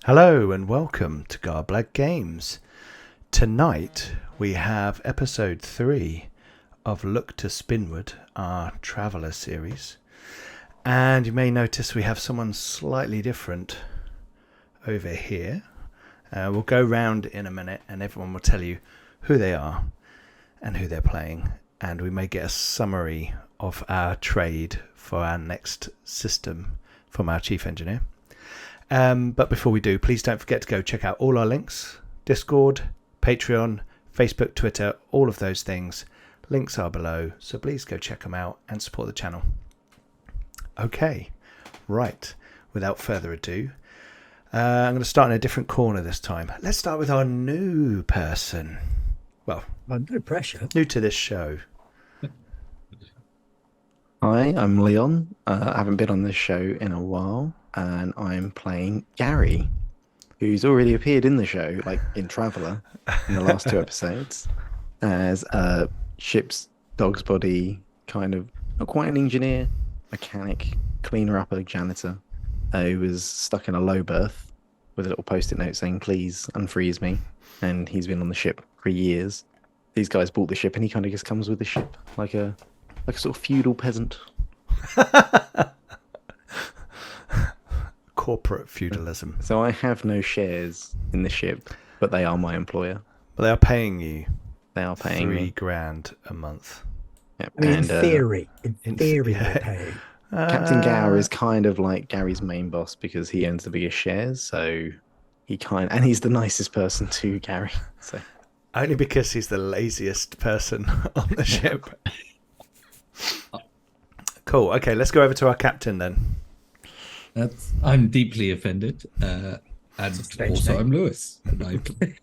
Hello and welcome to Garblag Games. Tonight we have episode 3 of Look to Spinward, our Traveller series. And you may notice we have someone slightly different over here. We'll go round in a minute and everyone will tell you who they are and who they're playing. And we may get a summary of our trade for our next system from our chief engineer. But before we do, please don't forget to go check out all our links. Discord, Patreon, Facebook, Twitter, all of those things. Links are below, so please go check them out and support the channel. Okay, right. Without further ado, I'm going to start in a different corner this time. Let's start with our new person. Well, no pressure. New to this show. Hi, I'm Leon. I haven't been on this show in a while, and I'm playing Gary, who's already appeared in the show, like in Traveller, in the last 2 episodes, as a ship's dog's body, kind of not quite an engineer, mechanic, cleaner-upper, janitor, who was stuck in a low berth with a little post-it note saying, "Please unfreeze me," and he's been on the ship for years. These guys bought the ship, and he kind of just comes with the ship, like a sort of feudal peasant. Corporate feudalism. So I have no shares in the ship, but they are my employer. But they are paying you. They are paying me $3,000 a month. Yep. I mean, And, in theory, yeah. they're paying. Captain Gower is kind of like Gary's main boss because he owns the biggest shares, so and he's the nicest person to Gary. So only because he's the laziest person on the ship. Cool. Okay, let's go over to our captain then. I'm deeply offended, and also I'm Lewis, and I play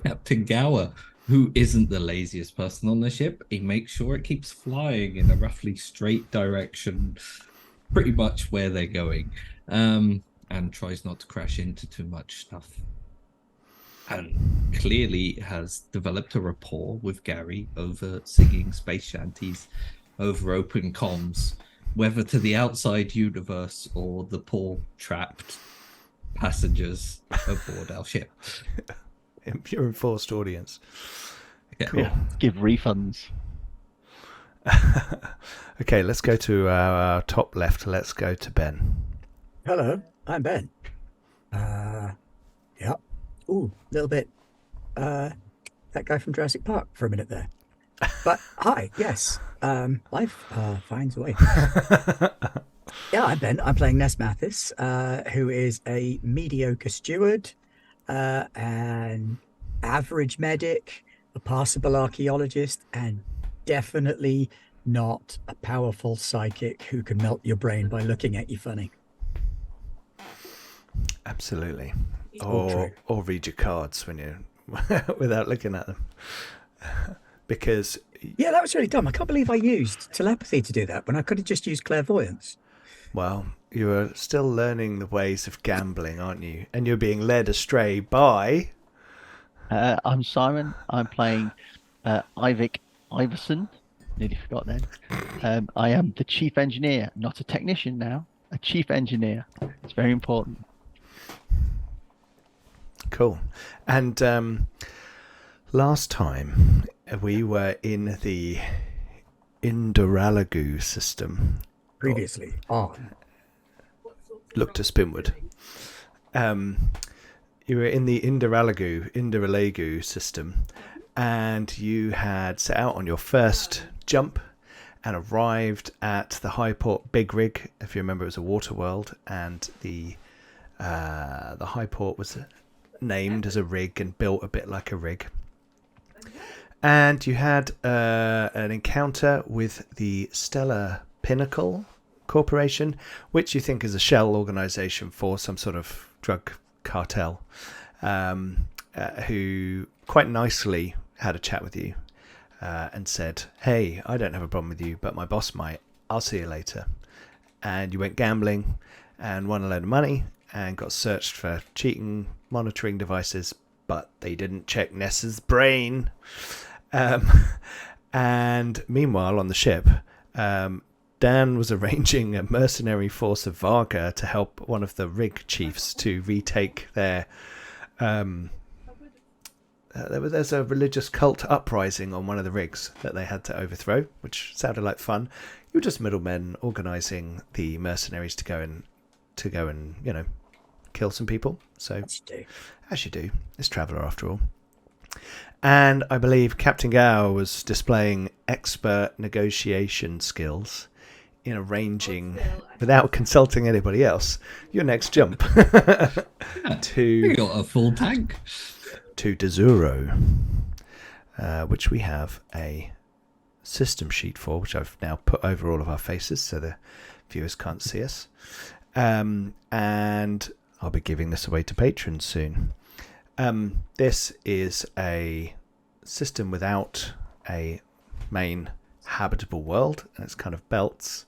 Captain Gower, who isn't the laziest person on the ship. He makes sure it keeps flying in a roughly straight direction, pretty much where they're going, and tries not to crash into too much stuff. And clearly has developed a rapport with Gary over singing space shanties over open comms, whether to the outside universe or the poor trapped passengers aboard our ship. Your enforced audience. Yeah. Cool. Give refunds. Okay, let's go to our top left. Let's go to Ben. Hello, I'm Ben. Yeah. Ooh, a little bit. That guy from Jurassic Park for a minute there. But hi, yes. Life finds a way. Yeah, I'm Ben. I'm playing Ness Mathis, who is a mediocre steward, an average medic, a passable archaeologist, and definitely not a powerful psychic who can melt your brain by looking at you funny. Absolutely. All Or read your cards when you without looking at them. Because yeah, that was really dumb. I can't believe I used telepathy to do that when I could have just used clairvoyance. well, you are still learning the ways of gambling, aren't you? And you're being led astray by I'm Simon. I'm playing Ivic Iverson. Nearly forgot then. I am the chief engineer, not a technician now. A chief engineer. It's very important. Cool. And last time we were in the Indoralagu system. Previously on Look to Spinward. You were in the Indoralagu system, and you had set out on your first jump and arrived at the high port Big Rig. If you remember, it was a water world, and the high port was named as a rig and built a bit like a rig. And you had an encounter with the Stellar Pinnacle Corporation, which you think is a shell organization for some sort of drug cartel, who quite nicely had a chat with you and said, "Hey, I don't have a problem with you, but my boss might. I'll see you later." And you went gambling and won a load of money and got searched for cheating monitoring devices, but they didn't check Ness's brain. And meanwhile, on the ship, Dave Dan was arranging a mercenary force of Varga to help one of the Rig chiefs to retake their... there's a religious cult uprising on one of the rigs that they had to overthrow, which sounded like fun. You were just middlemen organising the mercenaries to go and kill some people. So as you do, it's Traveller after all. And I believe Captain Gow was displaying expert negotiation skills in arranging, without consulting anybody else, your next jump We got a full tank. to Dizuro, which we have a system sheet for, which I've now put over all of our faces so the viewers can't see us. And I'll be giving this away to patrons soon. This is a system without a main habitable world, and it's kind of belts.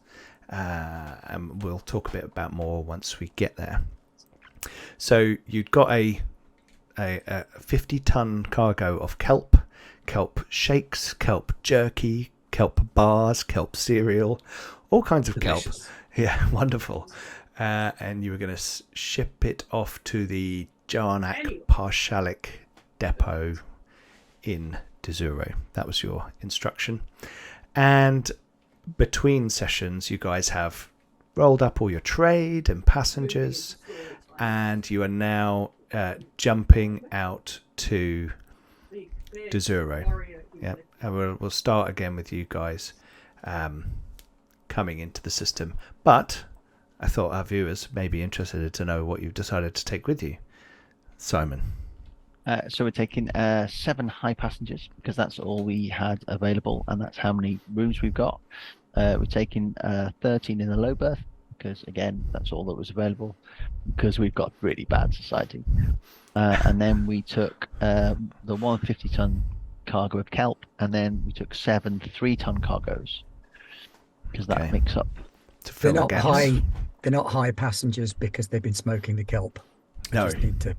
And we'll talk a bit about more once we get there. So you've got a 50-ton cargo of kelp shakes, kelp jerky, kelp bars, kelp cereal, all kinds of Delicious. kelp. Yeah, wonderful. And you were going to ship it off to the Jarnak Parshalik depot in Dizuro. That was your instruction. And between sessions, you guys have rolled up all your trade and passengers, and you are now jumping out to Dizuro. Yeah, and we'll start again with you guys coming into the system. But I thought our viewers may be interested to know what you've decided to take with you, Simon. So we're taking 7 high passengers because that's all we had available, and that's how many rooms we've got. We're taking 13 in the low berth because, again, that's all that was available because we've got really bad society. And then we took the 150-ton cargo of kelp, and then we took 7 3-ton cargoes because that makes up. To fill They're the not gaps. high. They're not high passengers because they've been smoking the kelp. No. Just need to make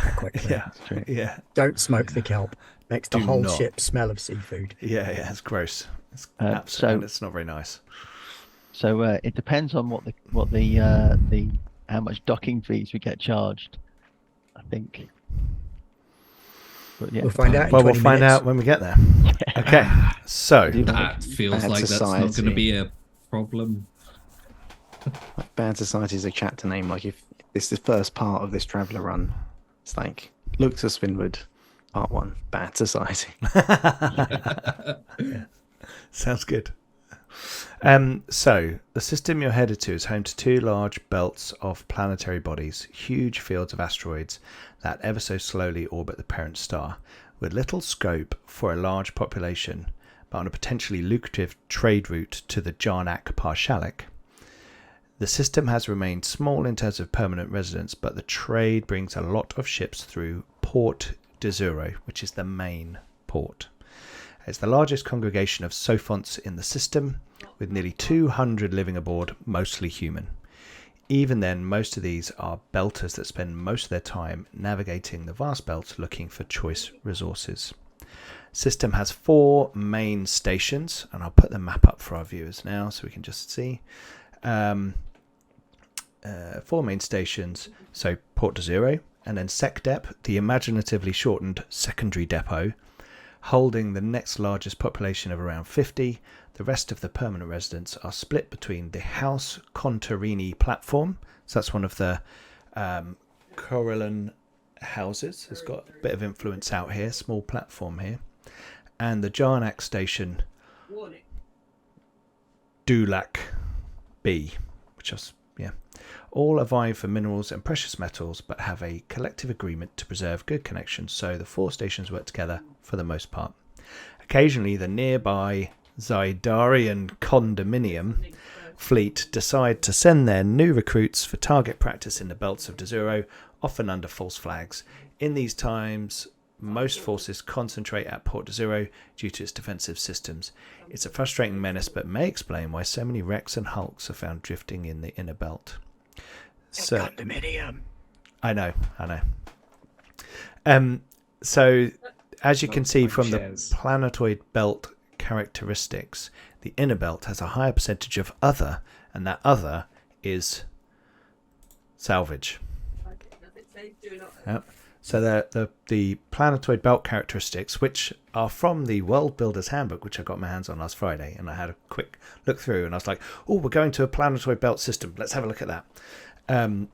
that quite clear. Yeah, true. yeah, Don't smoke the kelp. Makes the Do whole not. ship smell of seafood. yeah. It's gross. It's So- and it's not very nice. So it depends on what the how much docking fees we get charged, I think. But yeah, We'll find out. In Well, we'll 20 find minutes. out when we get there. Okay, so That feels Bad like that's not going to society. be a problem. Like, Bad Society is a chapter name. Like, if it's the first part of this Traveller run, it's like, look to Spinward, part 1, Bad Society. sounds good. So the system you're headed to is home to 2 large belts of planetary bodies, huge fields of asteroids that ever so slowly orbit the parent star, with little scope for a large population, but on a potentially lucrative trade route to the Jarnak Parshalik. The system has remained small in terms of permanent residents, but the trade brings a lot of ships through Port Dizuro, which is the main port. It's the largest congregation of sophonts in the system, with nearly 200 living aboard, mostly human. Even then, most of these are belters that spend most of their time navigating the vast belt looking for choice resources. System has 4 main stations, and I'll put the map up for our viewers now so we can just see. 4 main stations, so Port Dizuro, and then SecDep, the imaginatively shortened secondary depot, holding the next largest population of around 50. The rest of the permanent residents are split between the House Contarini platform, so that's one of the Corellan houses. It's got a bit of influence out here, small platform here, and the Jarnak station Dulak B, which is, all are vying for minerals and precious metals, but have a collective agreement to preserve good connections, so the 4 stations work together for the most part. Occasionally, the nearby Zydarian condominium fleet decide to send their new recruits for target practice in the belts of Dizuro, often under false flags. In these times, most forces concentrate at Port Dizuro due to its defensive systems. It's a frustrating menace, but may explain why so many wrecks and hulks are found drifting in the inner belt. So, Condominium. I know. So, as you can see from the planetoid belt characteristics, the inner belt has a higher percentage of other, and that other is salvage. Yep. So the planetoid belt characteristics, which are from the World Builder's Handbook, which I got my hands on last Friday, and I had a quick look through, and I was like, oh, we're going to a planetoid belt system. Let's have a look at that.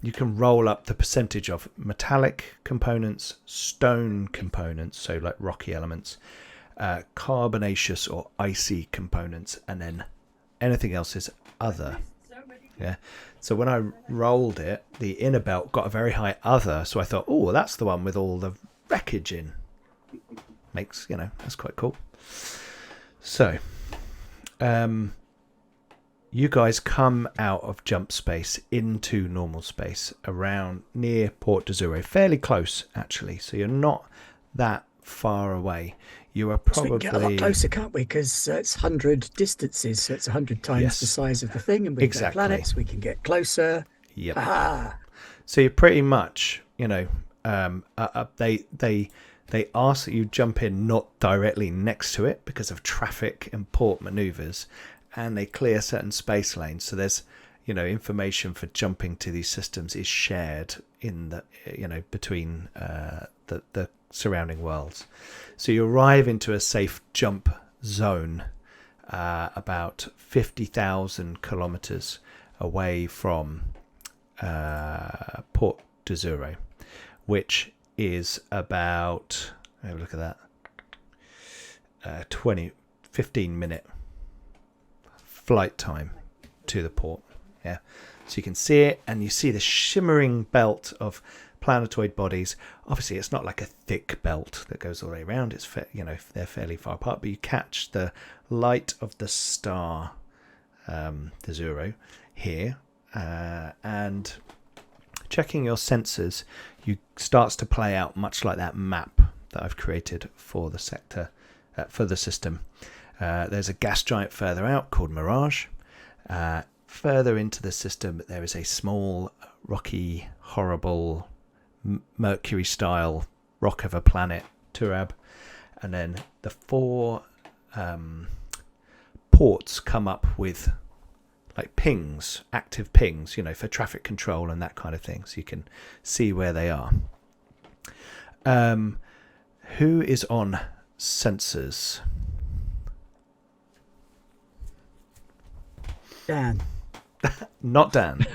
You can roll up the percentage of metallic components, stone components, so like rocky elements, carbonaceous or icy components, and then anything else is other. Yeah. So when I rolled it, the inner belt got a very high other. So I thought, oh, that's the one with all the wreckage in. Makes, that's quite cool. So, you guys come out of jump space into normal space around near Port Dizuro, fairly close actually. So you're not that far away. You are probably... So we can get a lot closer, can't we? Because it's 100 distances, so it's 100 times the size of the thing, and with the planets we can get closer. Yep. Aha! So you're pretty much, they ask that you jump in not directly next to it because of traffic and port maneuvers, and they clear certain space lanes. So there's, information for jumping to these systems is shared in the, between the surrounding worlds. So you arrive into a safe jump zone about 50,000 kilometers away from Port Dizuro, which is about, have a look at that, 15-minute flight time to the port. Yeah, so you can see it, and you see the shimmering belt of planetoid bodies. Obviously it's not like a thick belt that goes all the way around. It's they're fairly far apart, but you catch the light of the star Dizuro here, and checking your sensors, you starts to play out much like that map that I've created for the sector, for the system. There's a gas giant further out called Mirage. Further into the system there is a small rocky horrible Mercury style rock of a planet, Turab, and then the 4 ports come up with like pings, active pings, for traffic control and that kind of thing, so you can see where they are. Who is on sensors? Dan. Not Dan.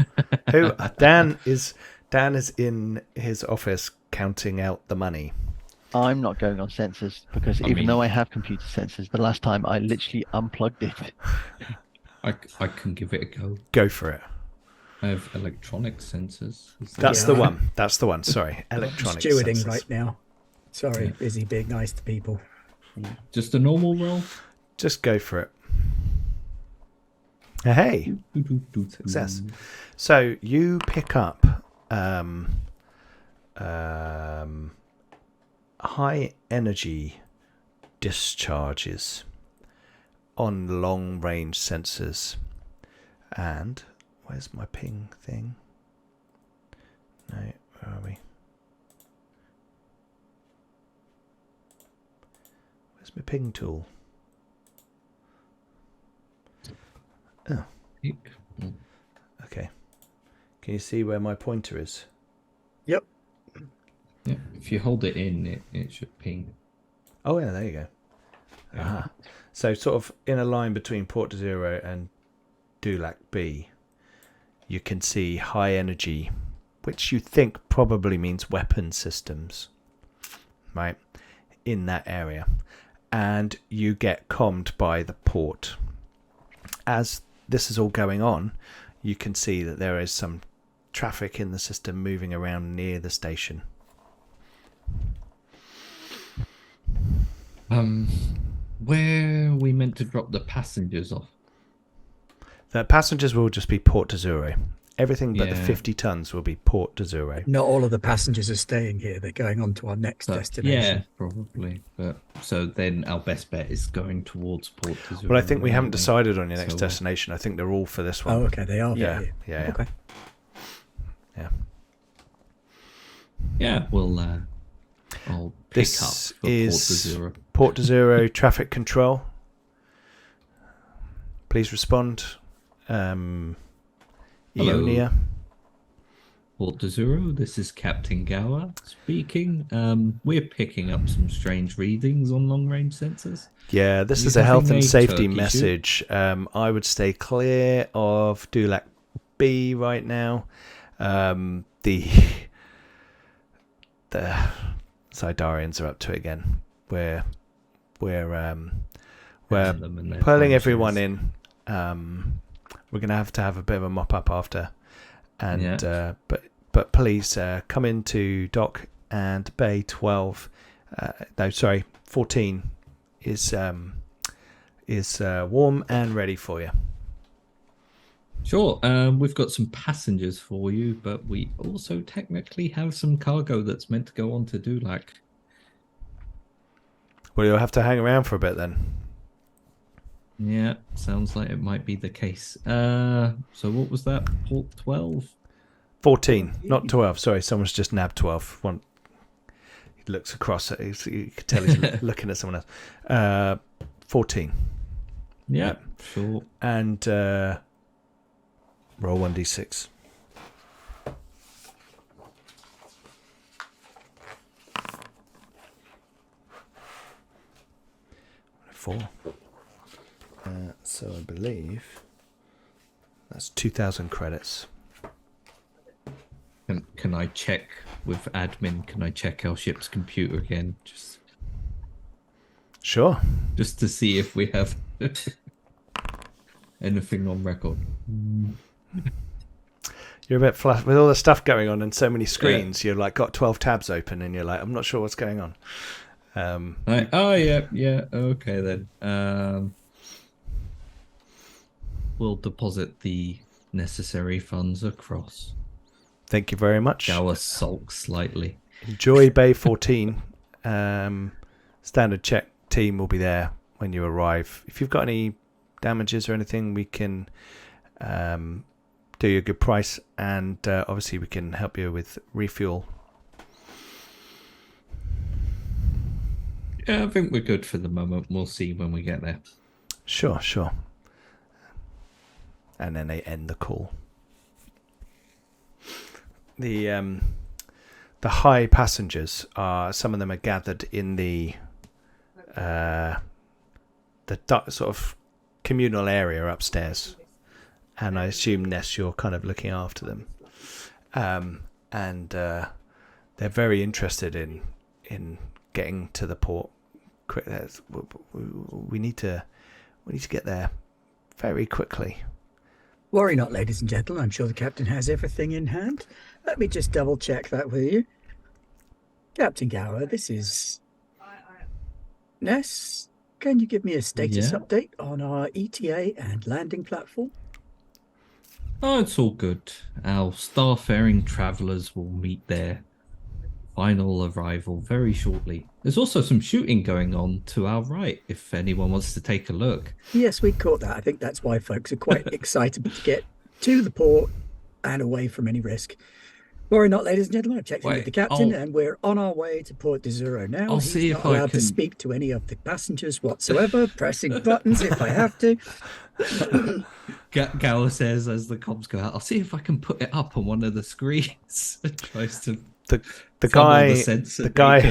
Who? Dan is in his office counting out the money. I'm not going on sensors because even though I have computer sensors, the last time I literally unplugged it. I can give it a go. Go for it. I have electronic sensors. That's the one. That's the one. Sorry, electronic stewarding sensors. right now. Sorry, busy being nice to people. Just a normal roll? Just go for it. Hey, success. So you pick up high energy discharges on long range sensors. And where's my ping thing? No, where are we? Where's my ping tool? Oh. Okay. Can you see where my pointer is? Yep. Yeah. If you hold it in, it should ping. Oh yeah, there you go. Aha. So sort of in a line between Port Dizuro and Dulac B, you can see high energy, which you think probably means weapon systems, right, in that area. And you get commed by the port. As this is all going on, you can see that there is some traffic in the system moving around near the station. Where are we meant to drop the passengers off? The passengers will just be Port Dizuro. Everything but the 50 tons will be Port Dizuro. Not all of the passengers are staying here. They're going on to our next destination. Yeah, probably. But so then our best bet is going towards Port Dizuro. Well, I think we haven't decided on your next destination. I think they're all for this one. Oh, okay. They are. Yeah. Okay. Yeah. Yeah, we'll I'll pick This up for is Port Dizuro. Port Dizuro traffic control. Please respond. Hello. Ionia. Port Dizuro, this is Captain Gower speaking. We're picking up some strange readings on long-range sensors. Yeah, this You is a health having and a safety turkey message. I would stay clear of Dulac B right now. The Zidarians are up to it again. We're Them and their pulling everyone timeshares. in. We're gonna have to have a bit of a mop up after, and Yeah. but please come into dock and Bay 12. No, sorry, 14 is warm and ready for you. Sure. We've got some passengers for you, but we also technically have some cargo that's meant to go on to Dulac. Well, you'll have to hang around for a bit then. Yeah, sounds like it might be the case. So what was that? Port 12? 14, not 12. Sorry, someone's just nabbed 12. One. He looks across. You can tell he's looking at someone else. 14. Yeah, sure. And roll 1d6. Four. So I believe that's 2,000 credits. Can I check with admin? Can I check our ship's computer again? Sure. Just to see if we have anything on record. You're a bit flush with all the stuff going on and so many screens. You're like got 12 tabs open and you're like, I'm not sure what's going on. Yeah. Okay then. We'll deposit the necessary funds across. Thank you very much. Gower sulks slightly. Enjoy Bay 14. Standard check team will be there when you arrive. If you've got any damages or anything, we can do you a good price, and obviously we can help you with refuel. Yeah, I think we're good for the moment. We'll see when we get there. Sure. And then they end the call. The high passengers are, some of them are gathered in the sort of communal area upstairs, and I assume Ness, you're kind of looking after them, and they're very interested in getting to the port quick. We need to get there very quickly. Worry not, ladies and gentlemen. I'm sure the captain has everything in hand. Let me just double check that with you. Captain Gower, this is Ness. Can you give me a status update on our ETA and landing platform? Oh, it's all good. Our starfaring travellers will meet their final arrival very shortly. There's also some shooting going on to our right, if anyone wants to take a look. Yes, we caught that. I think that's why folks are quite excited to get to the port and away from any risk. Worry not, ladies and gentlemen. I've checked in with the captain, and we're on our way to Port Dizuro now. I'll He's see not if allowed I can to speak to any of the passengers whatsoever, pressing buttons if I have to. Gower says as the comms go out, I'll see if I can put it up on one of the screens. Tries to The the guy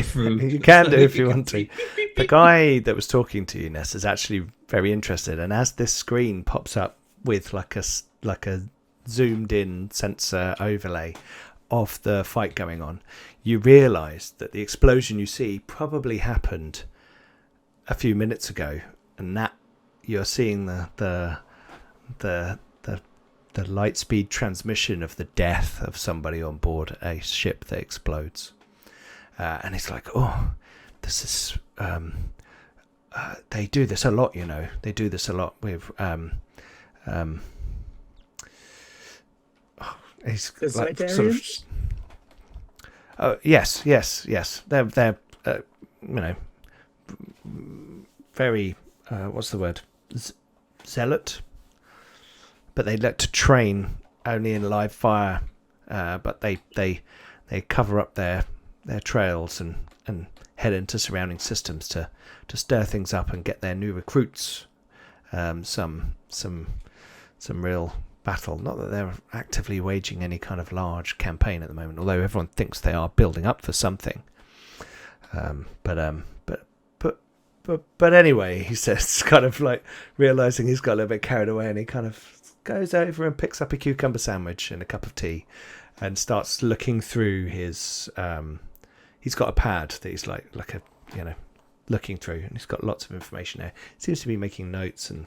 through. you can do if you want to. The guy that was talking to you, Ness, is actually very interested, and as this screen pops up with like a zoomed in sensor overlay of the fight going on, you realise that the explosion you see probably happened a few minutes ago, and that you're seeing the light speed transmission of the death of somebody on board a ship that explodes. And it's like, oh, this is they do this a lot, you know. They do this a lot with it's The like Zidarians? Yes. They're you know, very what's the word? Zealot. But they like to train only in live fire. But they cover up their trails and head into surrounding systems to stir things up and get their new recruits some real battle. Not that they're actively waging any kind of large campaign at the moment, although everyone thinks they are building up for something. But anyway, he says, kind of like realizing he's got a little bit carried away, and he kind of goes over and picks up a cucumber sandwich and a cup of tea, and starts looking through his. He's got a pad that he's like a looking through, and he's got lots of information there. Seems to be making notes and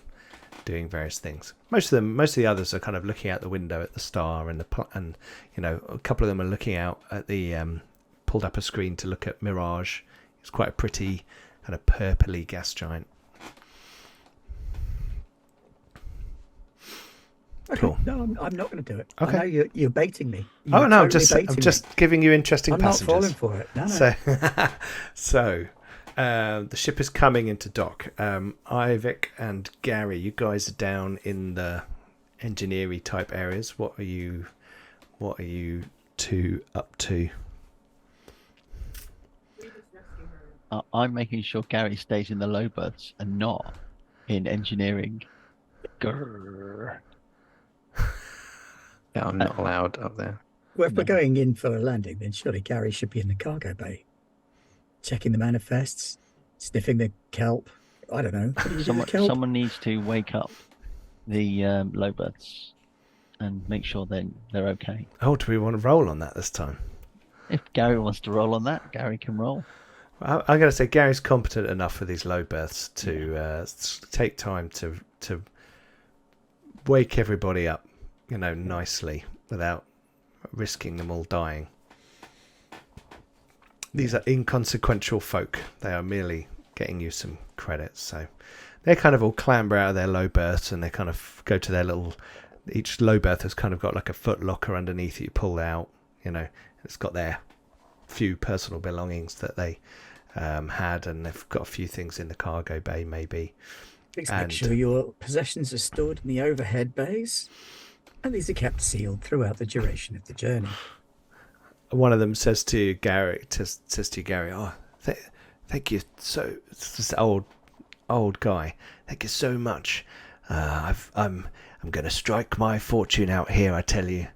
doing various things. Most of the others are kind of looking out the window at the star, and a couple of them are looking out at the pulled up a screen to look at Mirage. It's quite a pretty kind of purpley gas giant. Okay. Cool. No, I'm not going to do it. Okay. I know you're baiting me. Oh no, Totally I'm just giving you interesting I'm passengers. not falling for it. No. So the ship is coming into dock. Ivik and Gary, you guys are down in the engineering type areas. What are you two up to? I'm making sure Gary stays in the low berths and not in engineering. Grrr. Yeah, I'm not allowed up there. Well, if we're No. going in for a landing, then surely Gary should be in the cargo bay, checking the manifests, sniffing the kelp. I don't know. What do you do with kelp? Someone needs to wake up the low berths and make sure they're okay. Oh, do we want to roll on that this time? If Gary wants to roll on that, Gary can roll. I'm going to say Gary's competent enough for these low berths to take time to wake everybody up, nicely without risking them all dying. These are inconsequential folk. They are merely getting you some credits. So they kind of all clamber out of their low berths, and they kind of go to their little... Each low berth has kind of got like a foot locker underneath it you pull out. It's got their few personal belongings that they had, and they've got a few things in the cargo bay maybe. Please make sure your possessions are stored in the overhead bays, and these are kept sealed throughout the duration of the journey. One of them says to Gary, "Oh, thank you so." It's this old guy. Thank you so much. I'm going to strike my fortune out here. I tell you,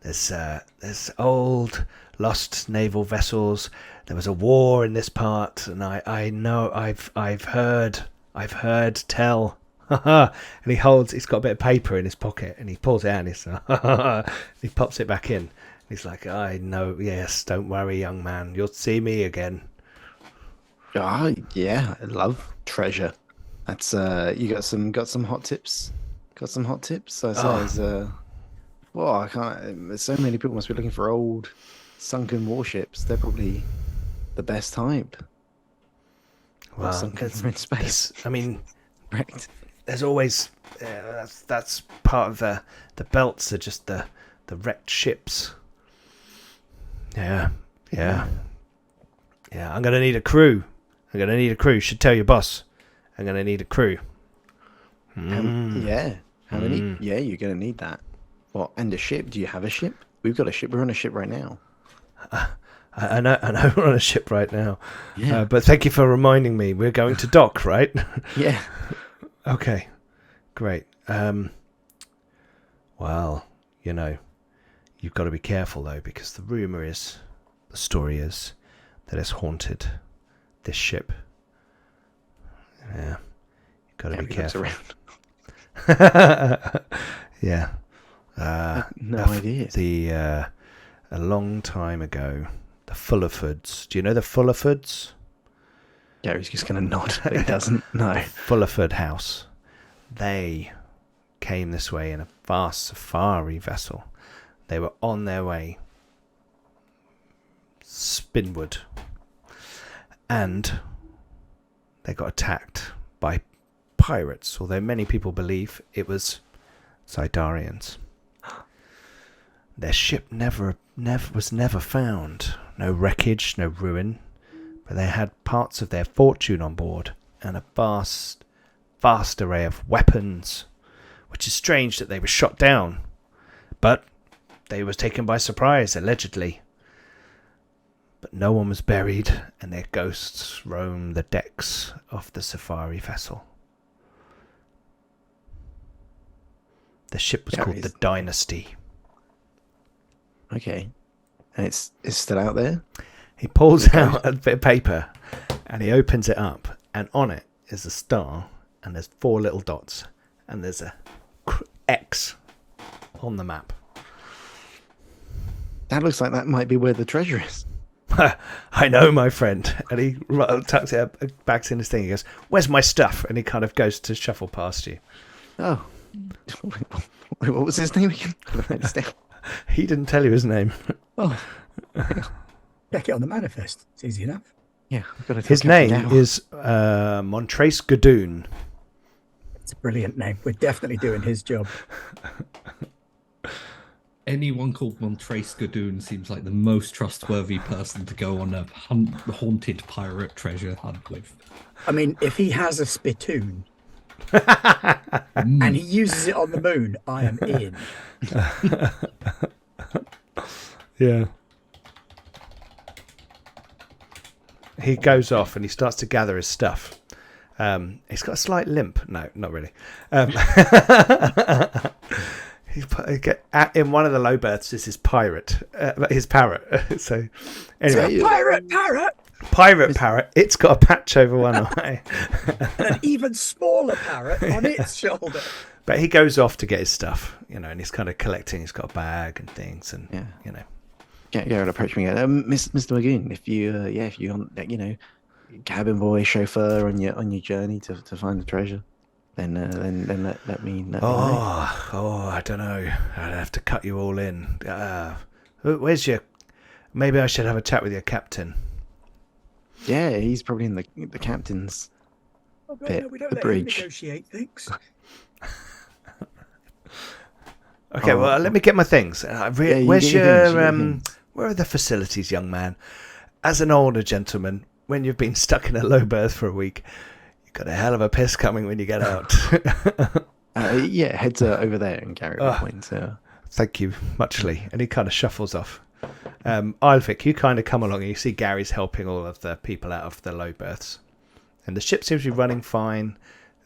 there's old lost naval vessels. There was a war in this part, and I know I've heard tell. And he's got a bit of paper in his pocket, and he pulls it out, and he pops it back in. He's like, I know, yes, don't worry, young man, you'll see me again. Oh, yeah, I love treasure. That's you got some hot tips. Got some hot tips. I say, I can't. So many people must be looking for old, sunken warships. They're probably the best type. Well, sunken in space. I mean, Right. there's always that's part of the belts are just the wrecked ships. Yeah. I'm gonna need a crew. Should tell your boss. I'm gonna need a crew. Yeah. How many? Yeah, you're gonna need that. What? And a ship? Do you have a ship? We've got a ship. We're on a ship right now. I know we're on a ship right now. Yeah. But thank you for reminding me. We're going to dock, right? Yeah. Okay. Great. Well, you've got to be careful though, because the story is that it's haunted, this ship. Yeah. You've got to be careful. Yeah. No idea. A long time ago, the Fullerfords. Do you know the Fullerfords? Gary's just gonna nod, but he doesn't. No. Fullerford House. They came this way in a vast safari vessel. They were on their way Spinward, and they got attacked by pirates, although many people believe it was Zidarians. Their ship was never found. No wreckage, no ruin, but they had parts of their fortune on board and a vast array of weapons, which is strange that they were shot down, but they was taken by surprise, allegedly. But no one was buried, and their ghosts roam the decks of the safari vessel. The ship was Yeah, called the it's- Dynasty. Okay. And it's still out there? He pulls Okay. out a bit of paper and he opens it up, and on it is a star, and there's 4 little dots, and there's a X on the map. That looks like that might be where the treasure is. I know, my friend. And he tucks it up, bags in his thing. He goes, "Where's my stuff?" And he kind of goes to shuffle past you. Oh. What was his name again? He didn't tell you his name. Oh. Check it on the manifest. It's easy enough. Yeah. I've got to tell His Captain name Gower. is Montrace Gadoon. It's a brilliant name. We're definitely doing his job. Anyone called Montrace Gadoon seems like the most trustworthy person to go on a haunted pirate treasure hunt with. I mean, if he has a spittoon Mm. and he uses it on the moon, I am in. Yeah. He goes off and he starts to gather his stuff. He's got a slight limp. No, not really. In one of the low berths is his parrot. So, anyway, Pirate parrot! pirate parrot. It's got a patch over one eye. And an even smaller parrot on its shoulder. But he goes off to get his stuff, and he's kind of collecting. He's got a bag and things, and Yeah. Garrett approached me again. Mr. Magoon, if you want, cabin boy, chauffeur on your journey to find the treasure, then let me know. I don't know. I'd have to cut you all in. Where's your? Maybe I should have a chat with your captain. Yeah, he's probably in the captain's. Oh, God, Bit, no, we don't the let bridge. him negotiate things. Okay, well, let me get my things. you Where's get your your? things, you get your things. Where are the facilities, young man? As an older gentleman, when you've been stuck in a low berth for a week, you've got a hell of a piss coming when you get out. Yeah, heads are over there, and Garrett will point. Thank you, muchly. And he kind of shuffles off. Alvik, you kind of come along and you see Gary's helping all of the people out of the low berths. And the ship seems to be running fine.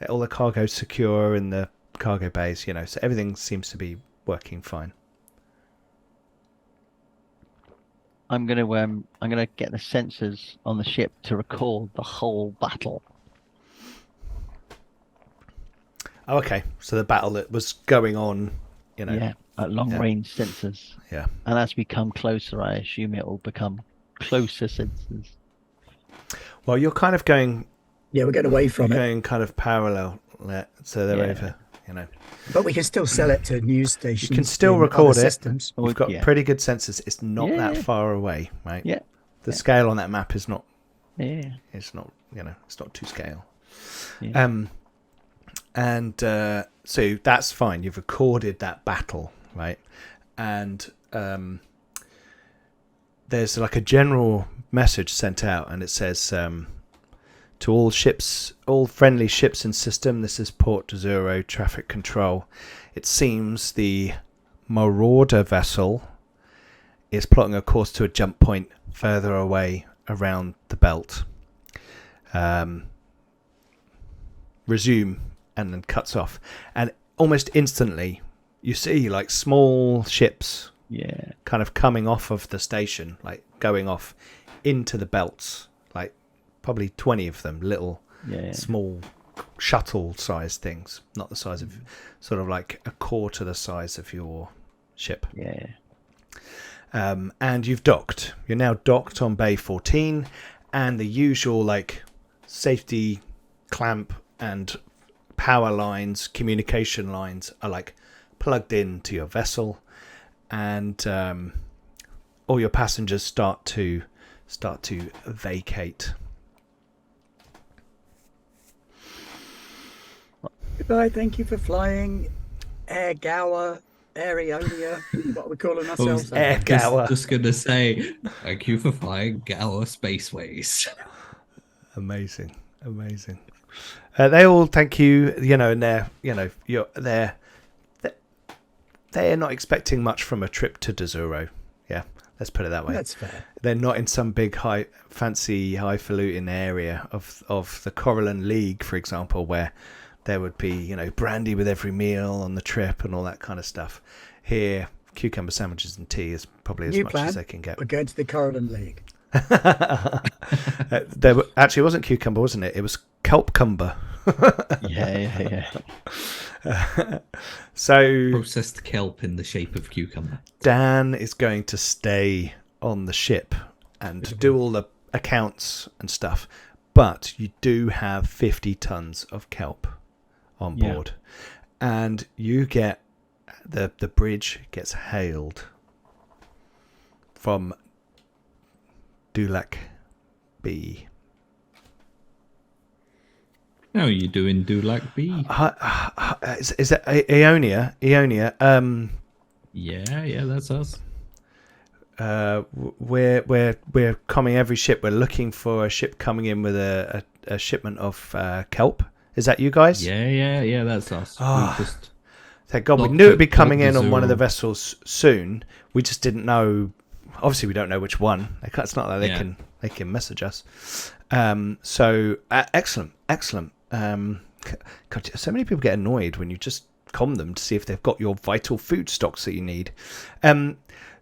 All the cargo's secure in the cargo bays, so everything seems to be working fine. I'm gonna get the sensors on the ship to record the whole battle. Oh, okay. So the battle that was going on, Yeah, at long range sensors. Yeah. And as we come closer, I assume it will become closer sensors. Well, you're kind of going Yeah, we're getting away from it. going kind of parallel, so they're Yeah. over. But we can still sell it to news stations. You can still in record other it. systems. We've got Yeah. pretty good sensors. It's not that Yeah. far away, right? Yeah. The scale on that map is not. Yeah. It's not. It's not to scale. Yeah. So that's fine. You've recorded that battle, right? And there's like a general message sent out, and it says to all ships, all friendly ships in system. This is Port Dizuro traffic control. It seems the Marauder vessel is plotting a course to a jump point further away around the belt. Resume, and then cuts off. And almost instantly, you see like small ships Yeah. kind of coming off of the station, like going off into the belts, like probably 20 of them, little Yeah. small shuttle-sized things, not the size of, sort of like a quarter the size of your ship. Yeah. And you've docked. You're now docked on Bay 14, and the usual like safety clamp and power lines, communication lines are like plugged into your vessel, and all your passengers start to vacate. Goodbye, thank you for flying Air Gower, Aeronia, what are we calling ourselves? Air Gower. Just gonna say thank you for flying Gower Spaceways. Amazing. They all thank you, and they're not expecting much from a trip to Dizuro. Yeah, let's put it that way. That's fair. They're not in some big fancy highfalutin area of the Coralline League, for example, where there would be, you know, brandy with every meal on the trip and all that kind of stuff. Here, cucumber sandwiches and tea is probably as New much plan. as they can get. We're going to the Coralline League. Actually, it wasn't cucumber, wasn't it? It was kelpcumber. Yeah. So Processed kelp in the shape of cucumber. Dan is going to stay on the ship and do all the accounts and stuff, but you do have 50 tons of kelp on board, and you get the bridge gets hailed from Dulac B. How are you doing, Dulac B? Is it Aeonia? Yeah, that's us. We're coming every ship. We're looking for a ship coming in with a shipment of kelp. Is that you guys? Yeah, that's us. Ah. We just Thank God, we Locked knew it'd at be coming in Port on one of the Dizuro. vessels soon. We just didn't know. Obviously, we don't know which one. It's not like they can message us. So excellent. God, so many people get annoyed when you just comm them to see if they've got your vital food stocks that you need.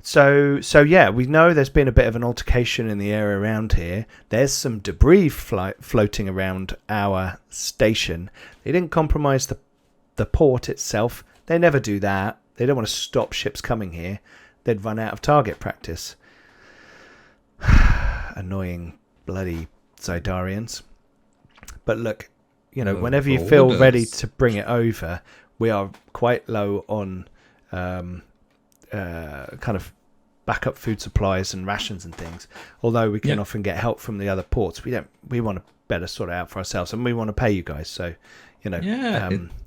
So yeah, we know there's been a bit of an altercation in the area around here. There's some debris floating around our station. They didn't compromise the port itself. They never do that. They don't want to stop ships coming here. They'd run out of target practice. Annoying bloody Zidarians. But look, you know, whenever you feel ready to bring it over, we are quite low on kind of backup food supplies and rations and things. Although we can often get help from the other ports, we want to better sort it out for ourselves, and we want to pay you guys. So, you know,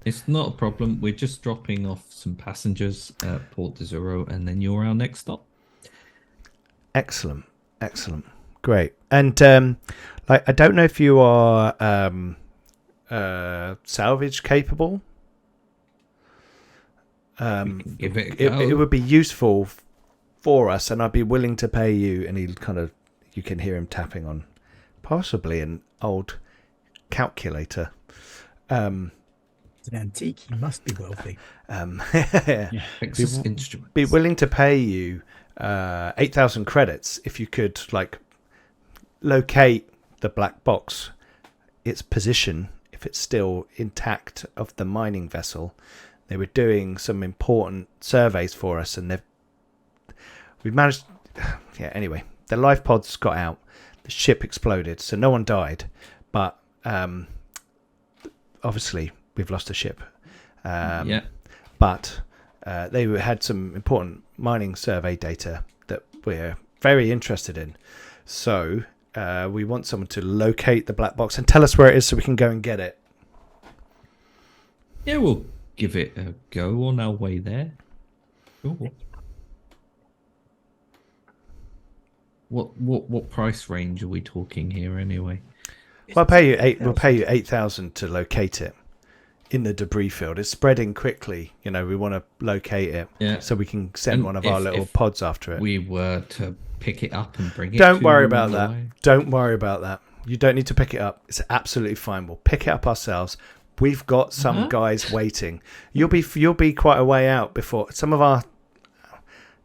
it's not a problem. We're just dropping off some passengers at Port Dizuro, and then you're our next stop. Excellent, great. And I don't know if you are salvage capable. Give it a go. It would be useful for us, and I'd be willing to pay you. And you can hear him tapping on possibly an old calculator. It's an antique. He must be wealthy. Texas Instruments. Be willing to pay you 8,000 credits if you could locate the black box, its position, if it's still intact, of the mining vessel. They were doing some important surveys for us, and we've managed. Yeah. Anyway, the life pods got out. The ship exploded, so no one died, but obviously we've lost a ship. But they had some important mining survey data that we're very interested in. So we want someone to locate the black box and tell us where it is so we can go and get it. Yeah, we'll give it a go on our way there. Sure. What price range are we talking here anyway? Well, we'll pay you 8,000 to locate it in the debris field. It's spreading quickly. You know, we want to locate it so we can send one of our little pods after it. We were to pick it up and bring it. Don't worry about that. Don't worry about that. You don't need to pick it up. It's absolutely fine. We'll pick it up ourselves. We've got some guys waiting. You'll be quite a way out before some of our.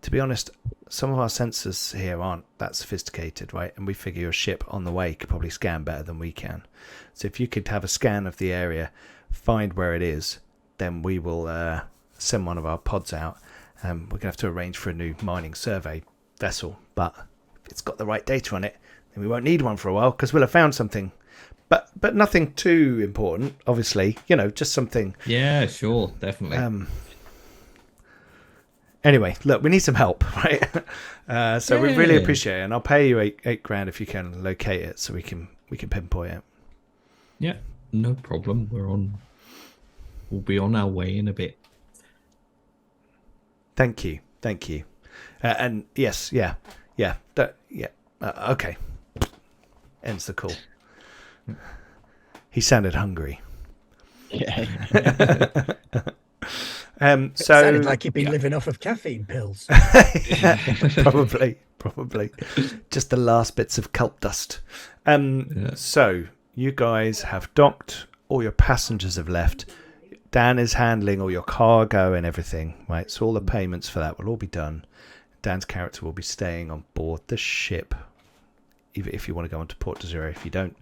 To be honest, some of our sensors here aren't that sophisticated, right? And we figure your ship on the way could probably scan better than we can. So if you could have a scan of the area, find where it is, then we will send one of our pods out. We're going to have to arrange for a new mining survey vessel, but if it's got the right data on it, then we won't need one for a while because we'll have found something. But nothing too important, obviously. You know, just something. Yeah, sure, definitely. Anyway, look, we need some help, right? So we really appreciate it, and I'll pay you eight grand if you can locate it, so we can pinpoint it. Yeah, no problem. We'll be on our way in a bit. Thank you. And yes, okay. Ends the call. He sounded hungry. Yeah. It sounded like he'd been living off of caffeine pills. Probably. Just the last bits of kelp dust. So you guys have docked all your passengers have left. Dan is handling all your cargo and everything, right? So all the payments for that will all be done. Dan's character will be staying on board the ship. If you want to go on to Port Dizuro. If you don't,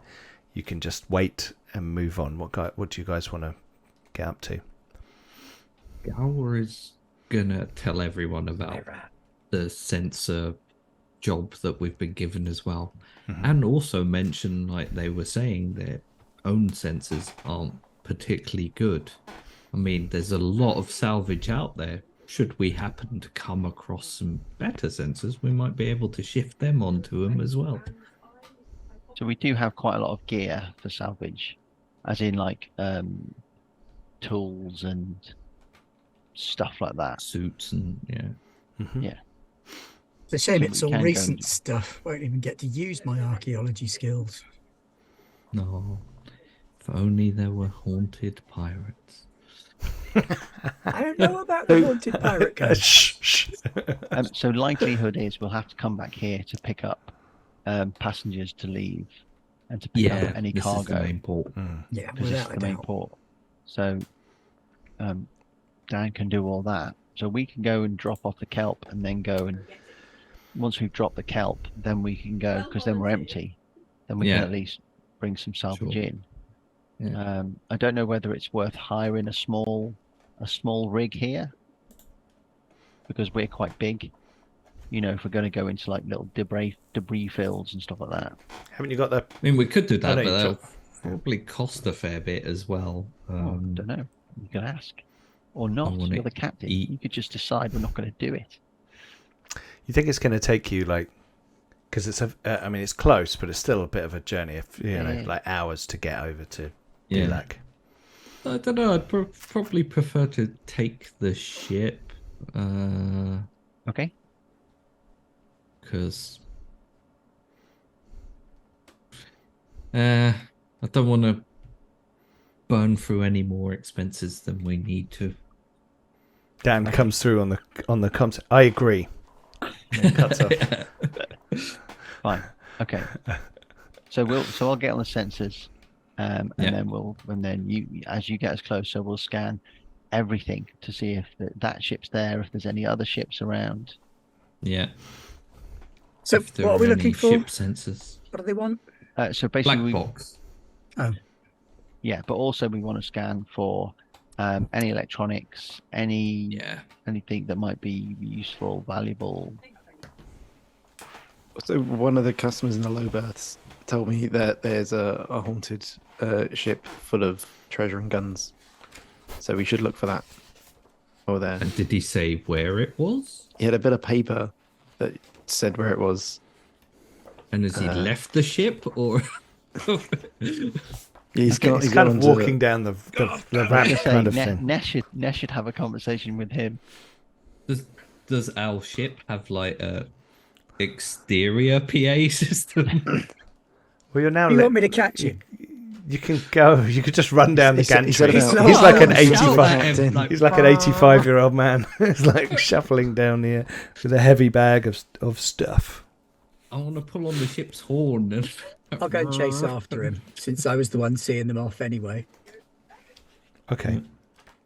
you can just wait and move on. What do you guys want to get up to? Gower is gonna tell everyone about the sensor job that we've been given as well, and also mention, like they were saying, their own sensors aren't particularly good. I mean, there's a lot of salvage out there. Should we happen to come across some better sensors, we might be able to shift them onto them as well. So we do have quite a lot of gear for salvage, as in like tools and stuff like that. Suits and Yeah. It's a shame So it's we all can go recent and- stuff. Won't even get to use my archaeology skills. No, if only there were haunted pirates. I don't know about the haunted pirate ghost. Shh. So likelihood is we'll have to come back here to pick up passengers to leave and to pick up any this is the cargo. main port. Yeah, Because it's without a the main doubt. port. So Dan can do all that. So we can go and drop off the kelp, and then go and once we've dropped the kelp, then we can go, because then we're empty. Then we can at least bring some salvage Sure. in. Yeah. I don't know whether it's worth hiring a small rig here, because we're quite big. You know, if we're going to go into like little debris fields and stuff like that. Haven't you got the? I mean, we could do that, know but you that'll took- probably cost a fair bit as well. I don't know. You could ask, or not. wanna You're the captain. eat. You could just decide we're not going to do it. You think it's going to take you like? Because it's I mean, it's close, but it's still a bit of a journey. If you know, Yeah. like hours to get over to Yeah. Dulac. I don't know. I'd probably prefer to take the ship, Okay. because I don't want to burn through any more expenses than we need to. Dan comes through on the comms. I agree. And then cuts off. Fine. Okay. So I'll get on the sensors, and then you, as you get us closer, we'll scan everything to see if that ship's there, if there's any other ships around. Yeah. So If there what are we any looking for? Ship sensors. What do they want? So basically, Black box. Oh, yeah, but also we want to scan for any electronics, anything that might be useful, valuable. So one of the customers in the low berths told me that there's a haunted ship full of treasure and guns. So we should look for that over there. And did he say where it was? He had a bit of paper that said where it was. And has he left the ship, or? He's got, He's kind of walking down the ramp Just kind of saying, thing. Ness should have a conversation with him. Does our ship have like a exterior PA system? Well, you're now. you want me to catch you? You can go. You could just run down the He said gantry. He's about- like an Oh, 85. shout. He's like an 85-year-old man. He's like shuffling down here with a heavy bag of stuff. I want to pull on the ship's horn and. I'll go and chase after him, since I was the one seeing them off anyway. Okay.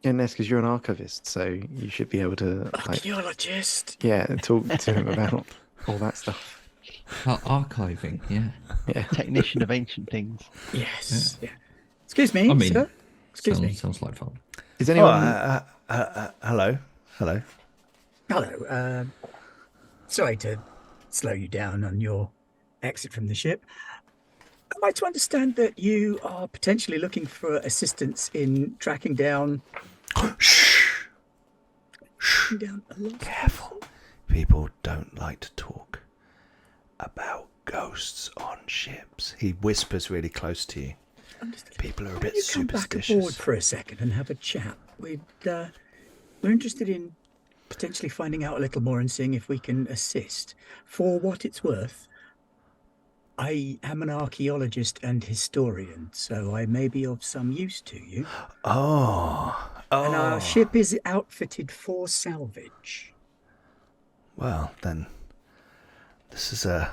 Yeah, Ness, because you're an archivist, so you should be able to, like, Archaeologist. talk to him about all that stuff. Archiving, yeah. Yeah. Technician of ancient things. Yes. Yeah. Excuse me, I mean, sir. Excuse me. Sounds like fun. Is Oh, anyone? hello. Hello. Sorry to slow you down on your exit from the ship. Am I to understand that you are potentially looking for assistance in tracking down a lost Careful. People don't like to talk about ghosts on ships. He whispers really close to you. Understood. People are a bit You come back aboard superstitious. for a second and have a chat. We're interested in potentially finding out a little more and seeing if we can assist. For what it's worth, I am an archaeologist and historian, so I may be of some use to you. Oh. And our ship is outfitted for salvage. Well, then, this is a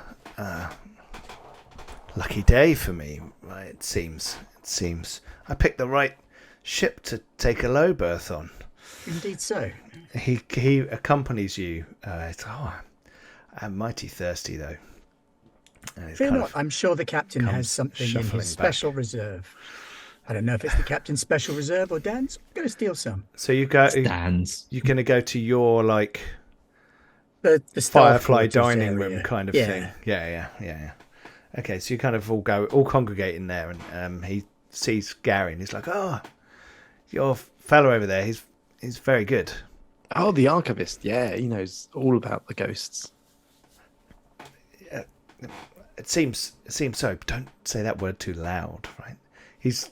lucky day for me, right, it seems. it seems. I picked the right ship to take a low berth on. Indeed so. He accompanies you. I'm mighty thirsty, though. And he's Fear kind not, of I'm sure the captain comes has something in shuffling his back. special reserve. I don't know if it's the captain's special reserve or Dan's. I'm going to steal some. So you go. Stands. You're going to go to your like The staff Firefly quarters dining area. room kind of Yeah. thing. Yeah. Okay, so you kind of all congregate in there, and he sees Gary, and he's like, "Oh, your fellow over there. He's very good." Oh, the archivist. Yeah, he knows all about the ghosts. It seems so. But don't say that word too loud, right? He's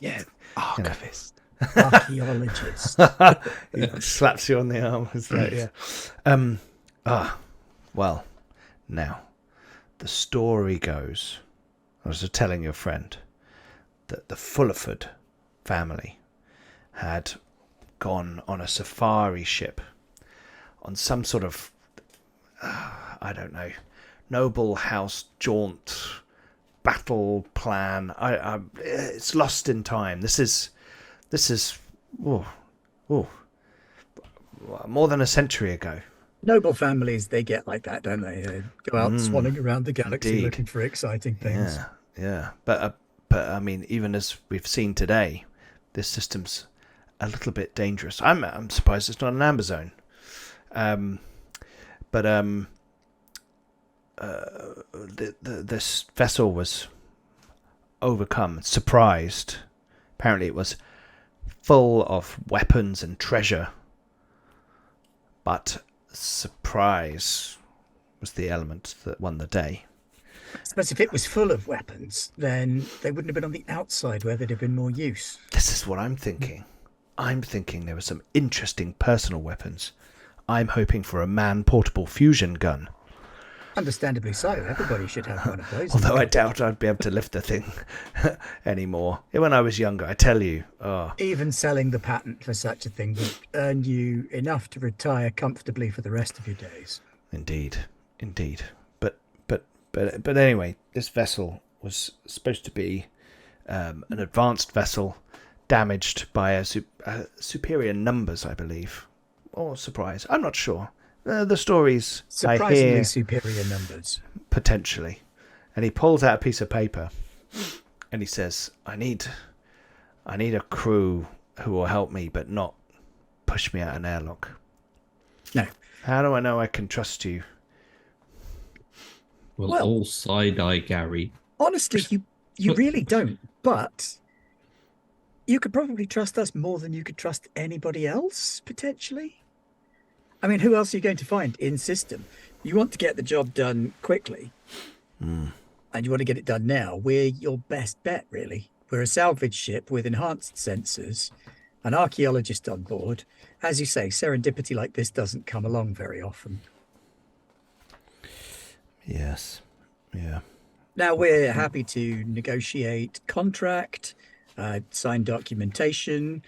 Archivist. Archaeologist. he slaps you on the arm. It's like, well, now the story goes. I was telling your friend that the Fullerford family had gone on a safari ship on some sort of I don't know, noble house jaunt battle plan. It's lost in time. This is more than a century ago. Noble families, they get like that, don't they? They go out swanning around the galaxy indeed. looking for exciting things. Yeah. But I mean, even as we've seen today, this system's a little bit dangerous. I'm surprised it's not an amber zone. This vessel was overcome, surprised. Apparently, it was full of weapons and treasure, but surprise was the element that won the day. I suppose if it was full of weapons, then they wouldn't have been on the outside where there'd have been more use. This is what I'm thinking. I'm thinking there were some interesting personal weapons. I'm hoping for a man-portable fusion gun. Understandably so. Everybody should have one of those. Although I doubt I'd be able to lift the thing anymore. When I was younger, I tell you. Oh, Even selling the patent for such a thing would earn you enough to retire comfortably for the rest of your days. indeed. But anyway, this vessel was supposed to be an advanced vessel, damaged by a superior numbers, I believe. Or surprise, I'm not sure. The stories I Surprisingly hear superior numbers. potentially. And he pulls out a piece of paper and he says, I need a crew who will help me but not push me out an airlock. No. How do I know I can trust you? Well, Well- all side-eye Gary. Honestly, you really don't. But you could probably trust us more than you could trust anybody else, potentially. I mean, who else are you going to find in system? You want to get the job done quickly. And you want to get it done now. We're your best bet, really. We're a salvage ship with enhanced sensors, an archaeologist on board. As you say, serendipity like this doesn't come along very often. Yes. Yeah. Now, we're happy to negotiate contract, sign documentation.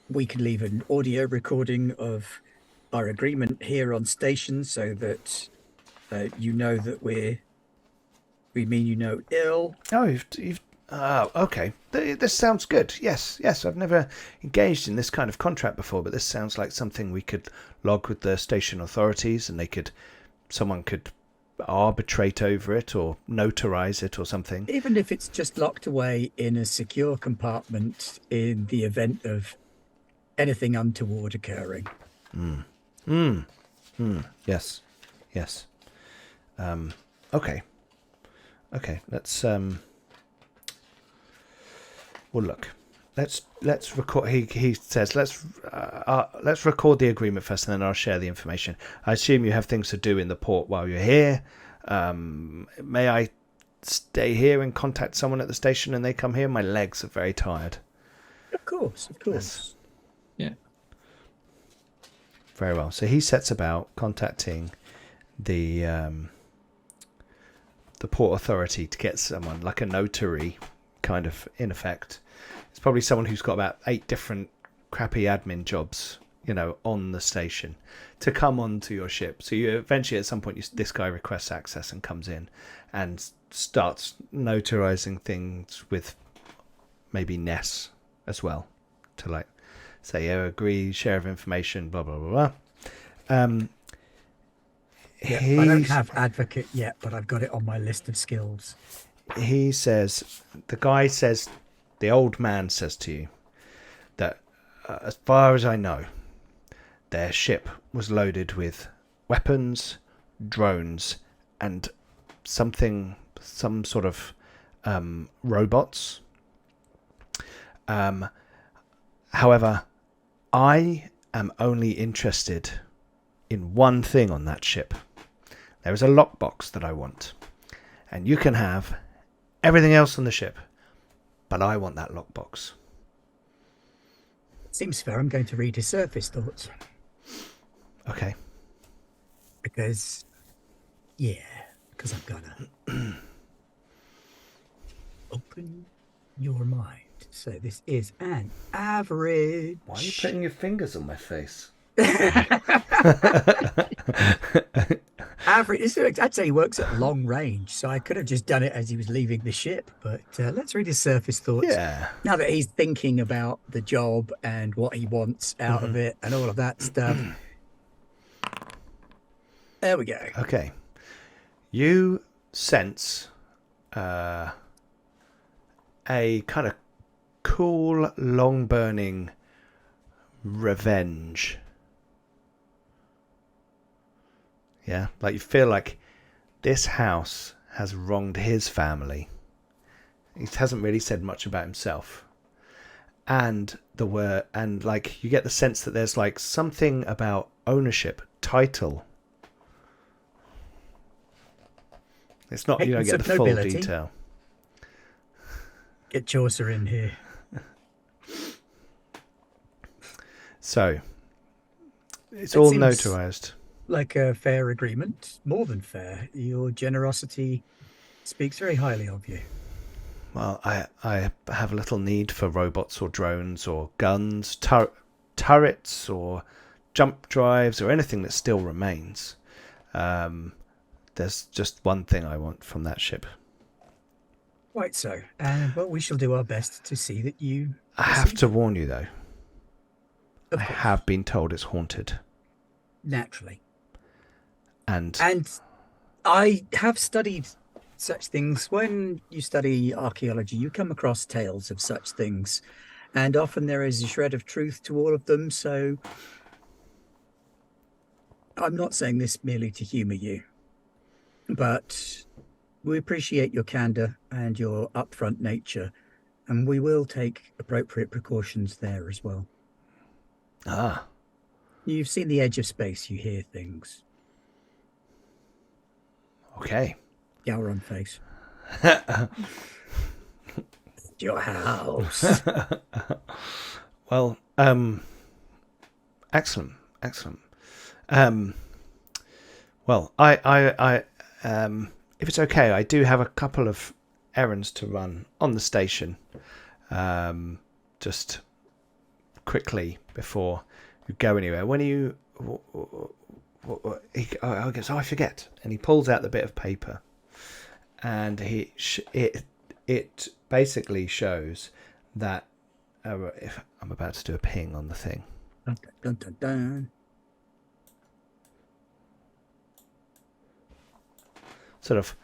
We can leave an audio recording of our agreement here on station so that you know that we mean you no ill. Oh, okay. This sounds good. Yes. I've never engaged in this kind of contract before, but this sounds like something we could log with the station authorities, and someone could arbitrate over it or notarize it or something. Even if it's just locked away in a secure compartment in the event of anything untoward occurring. Yes. Okay. Let's well, look. Let's record. He says let's record the agreement first, and then I'll share the information. I assume you have things to do in the port while you're here. May I stay here and contact someone at the station, and they come here? My legs are very tired. Of course. Yeah. Very well. So he sets about contacting the port authority to get someone like a notary, kind of in effect. It's probably someone who's got about 8 different crappy admin jobs, on the station, to come onto your ship. So you eventually, at some point, this guy requests access and comes in and starts notarizing things with maybe Ness as well, to like say, agree, share of information, blah blah blah blah. Yeah, I don't have advocate yet, but I've got it on my list of skills. He says, the old man says to you that as far as I know, their ship was loaded with weapons, drones, and some sort of robots. However, I am only interested in one thing on that ship. There is a lockbox that I want, and you can have everything else on the ship, but I want that lockbox. Seems fair. I'm going to read his surface thoughts. Okay. Because I'm gonna open your mind. So this is an average. Why are you putting your fingers on my face? Average. I'd say he works at long range, so I could have just done it as he was leaving the ship. But let's read his surface thoughts. Yeah. Now that he's thinking about the job and what he wants out of it and all of that stuff. There we go. Okay. You sense a kind of cool, long-burning revenge. Yeah, like you feel like this house has wronged his family. He hasn't really said much about himself. And like you get the sense that there's like something about ownership, title. It's not, you don't get the full detail. Get Chaucer in here. So, it's all notarized. Like a fair agreement, more than fair. Your generosity speaks very highly of you. Well, I have a little need for robots or drones or guns, turrets or jump drives or anything that still remains. There's just one thing I want from that ship. Quite so. And well, we shall do our best to see that you... I have to warn you, though. I have been told it's haunted. Naturally. And I have studied such things. When you study archaeology, you come across tales of such things. And often there is a shred of truth to all of them. So I'm not saying this merely to humour you. But we appreciate your candor and your upfront nature. And we will take appropriate precautions there as well. Ah. You've seen the edge of space. You hear things. Okay. Gowron face. Your house. Well, excellent. Well, I if it's okay, I do have a couple of errands to run on the station. Just quickly before you go anywhere. When you... I guess I forget, and he pulls out the bit of paper, and it basically shows that if I'm about to do a ping on the thing. Dun, dun, dun, dun. Sort of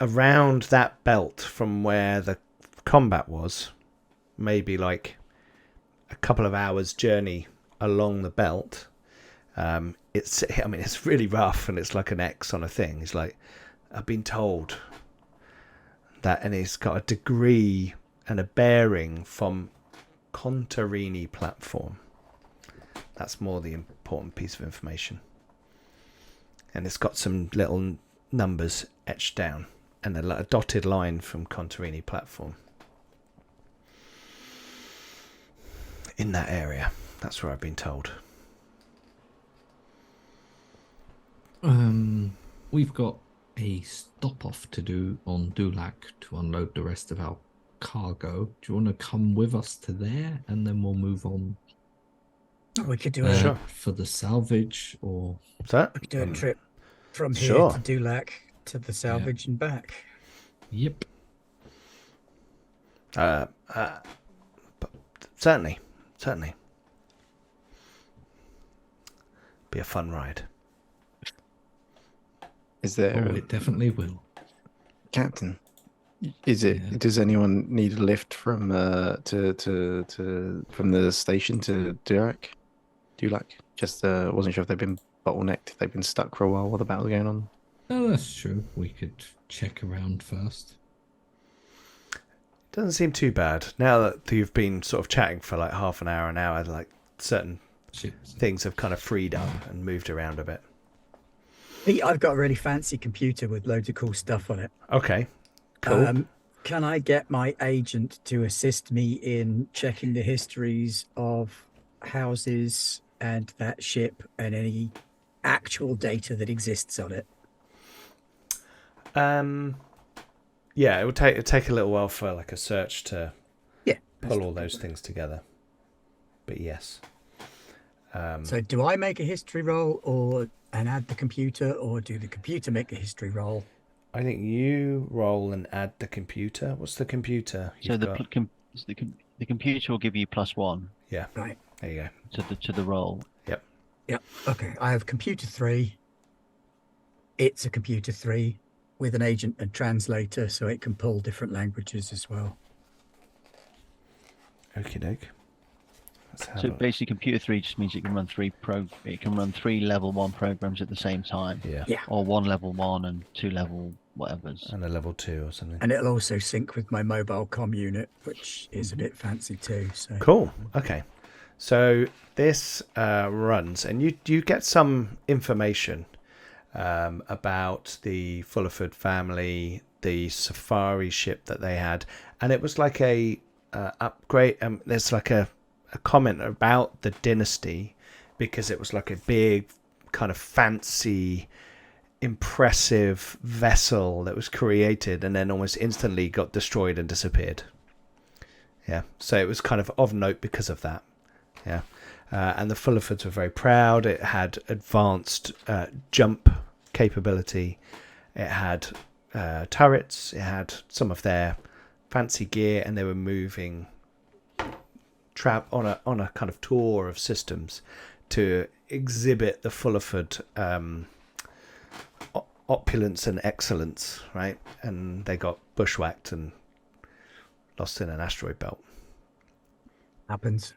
around that belt from where the combat was, maybe like a couple of hours journey along the belt. It's really rough, and it's like an X on a thing. It's like, I've been told that, and it's got a degree and a bearing from Contarini platform. That's more the important piece of information. And it's got some little numbers etched down, and a dotted line from Contarini platform. In that area. That's where I've been told. We've got a stop off to do on Dulac to unload the rest of our cargo. Do you want to come with us to there, and then we'll move on? We could do a for the salvage, or What's that? we could do a trip from here to Dulac to the salvage and back. Yep. Certainly. Be a fun ride. Is there Oh, it definitely will. Captain? Is it? Yeah. Does anyone need a lift from from the station to Dirac? Just wasn't sure if they've been bottlenecked, if they've been stuck for a while the battle's going on. Oh, that's true. We could check around first. Doesn't seem too bad. Now that you've been sort of chatting for like half an hour, like certain Ships. things have kind of freed up and moved around a bit. Pete, I've got a really fancy computer with loads of cool stuff on it. Okay, cool. Can I get my agent to assist me in checking the histories of houses and that ship and any actual data that exists on it? Yeah, it would take a little while for like a search to pull all those things together. But yes. So do I make a history roll and add the computer, or do the computer make a history roll? I think you roll and add the computer. What's the computer? So the computer will give you +1. Yeah. Right. There you go. To the roll. Yep. Okay. I have computer 3. It's a computer 3 with an agent and translator, so it can pull different languages as well. Okie doke. So basically, computer 3 just means it can run three level 1 programs at the same time. Yeah. Or 1 level 1 and 2 level whatevers. And a level 2 or something. And it'll also sync with my mobile comm unit, which is a bit fancy too. So Cool. Okay. So this runs, and you get some information about the Fullerford family, the safari ship that they had, and it was like a upgrade. There's like a comment about the Dynasty, because it was like a big kind of fancy, impressive vessel that was created and then almost instantly got destroyed and disappeared. Yeah, so it was kind of note because of that. Yeah, and the Fullerfords were very proud. It had advanced jump capability. It had turrets. It had some of their fancy gear, and they were moving on a kind of tour of systems to exhibit the Fullerford opulence and excellence, right? And they got bushwhacked and lost in an asteroid belt. happens.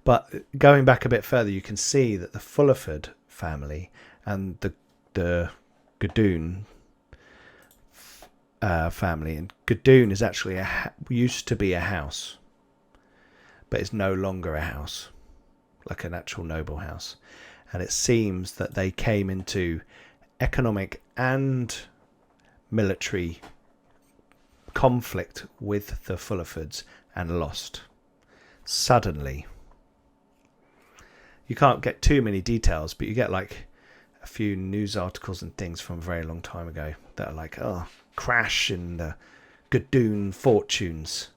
But going back a bit further, you can see that the Fullerford family and the Gadoon family, and Gadoon is actually used to be a house, but it's no longer a house, like an actual noble house. And it seems that they came into economic and military conflict with the Fullerfords and lost suddenly. You can't get too many details, but you get like a few news articles and things from a very long time ago that are like, crash in the Gadoon fortunes.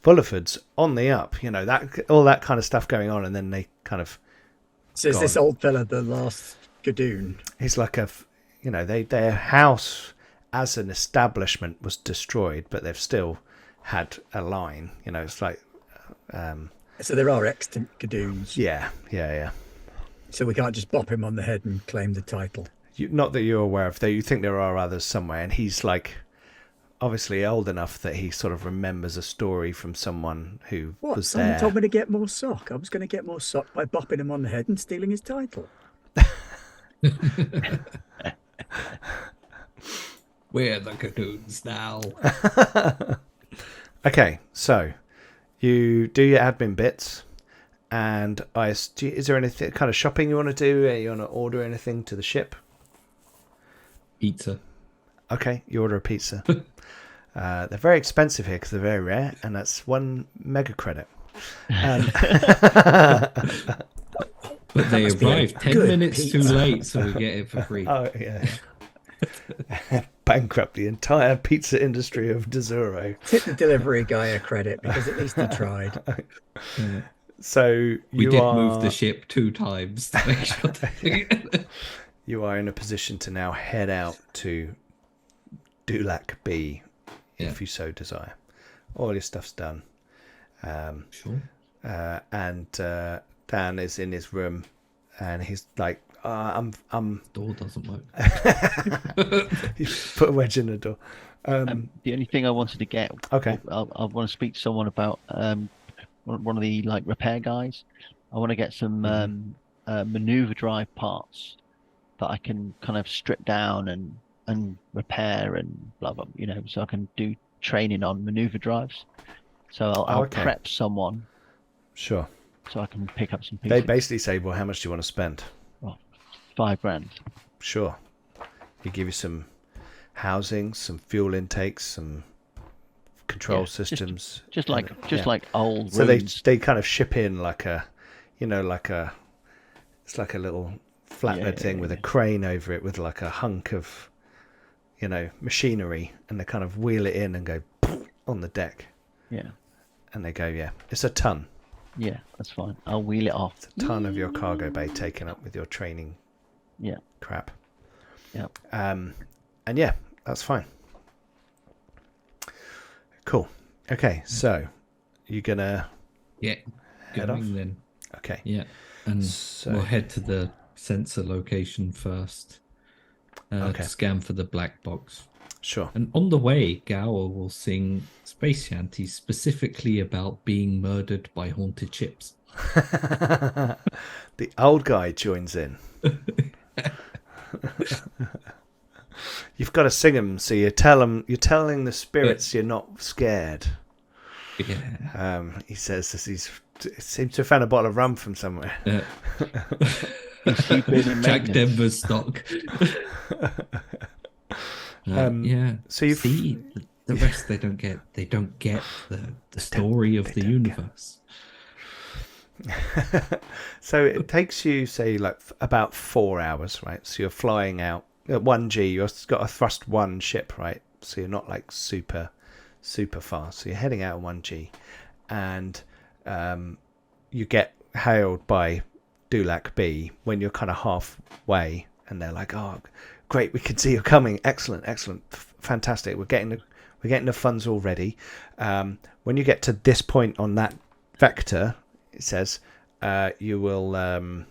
Fullerford's on the up, that all that kind of stuff going on, and then they kind of. So is this old fella the last Gadoon? He's like their house as an establishment was destroyed, but they've still had a line. It's like. So there are extant Gadoons. Yeah. So we can't just bop him on the head and claim the title. Not that you're aware of, though. You think there are others somewhere, and he's like obviously old enough that he sort of remembers a story from someone who was Someone there. told me to get more sock. I was going to get more sock by bopping him on the head and stealing his title. We're the Gadoons now. Okay, so you do your admin bits, and is there anything kind of shopping you want to do? You want to order anything to the ship? Pizza. Okay, you order a pizza. They're very expensive here because they're very rare, and that's 1 mega credit. But they arrived 10 minutes too late, so we get it for free. Oh, yeah. Bankrupt the entire pizza industry of Dizuro. Tip the delivery guy a credit because at least he tried. Yeah. So we did move the ship 2 times to make sure that you are in a position to now head out to Dulac B, if you so desire. All your stuff's done. Sure. And Dan is in his room, and he's like, I'm Door doesn't work. you put a wedge in the door. The only thing I wanted to get, Okay. I want to speak to someone about one of the like repair guys. I want to get some maneuver drive parts that I can kind of strip down and repair and blah blah. So I can do training on maneuver drives. So I'll okay. prep someone Sure. so I can pick up some They pieces. basically say, well, how much do you want to spend? Well, $5,000. Sure. He give you some housing, some fuel intakes, some control Yeah, systems. Just like yeah. like old So rooms. they kind of ship in like a, it's like a little flatbed thing with a crane over it with like a hunk of, machinery, and they kind of wheel it in and go on the deck. Yeah. And they go, yeah, it's a ton. Yeah, that's fine. I'll wheel it off. It's a ton of your cargo bay taken up with your training Yeah. crap. Yeah. And yeah, that's fine. Cool. Okay, so you're gonna Yeah. head off? Going then. Okay. Yeah. And So- we'll head to the sensor location first. Okay. To scan for the black box. Sure. And on the way, Gower will sing space shanties specifically about being murdered by haunted ships. The old guy joins in. You've got to sing them, so you're telling the spirits you're not scared. Yeah. He says as he seems to have found a bottle of rum from somewhere. He's been in Jack maintenance. Denver's stock. Yeah. So you've See, the rest they don't get. They don't get the story of the universe. So it takes you, say, like about 4 hours, right? So you're flying out at 1G. You've got a thrust 1 ship, right? So you're not like super fast. So you're heading out at 1G, and you get hailed by Dulac B when you're kind of halfway, and they're like, "Oh, great, we can see you coming. Excellent, fantastic. We're getting the funds already." When you get to this point on that vector, it says you're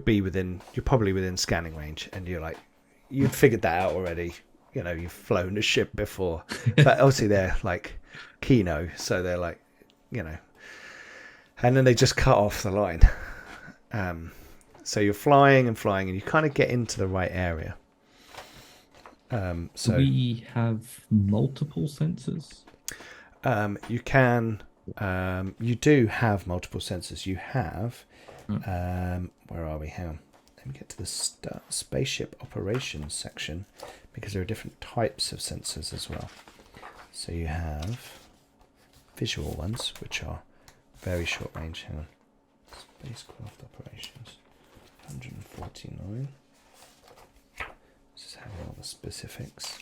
probably within scanning range, and you're like, you've figured that out already. You've flown a ship before, but obviously they're like Kino, so they're like, and then they just cut off the line. So you're flying, and you kind of get into the right area. So we have multiple sensors. You do have multiple sensors. You have, where are we? Hang on. Let me get to the spaceship operations section, because there are different types of sensors as well. So you have visual ones, which are very short range. Hang on. Spacecraft operations, 149. Just having all the specifics.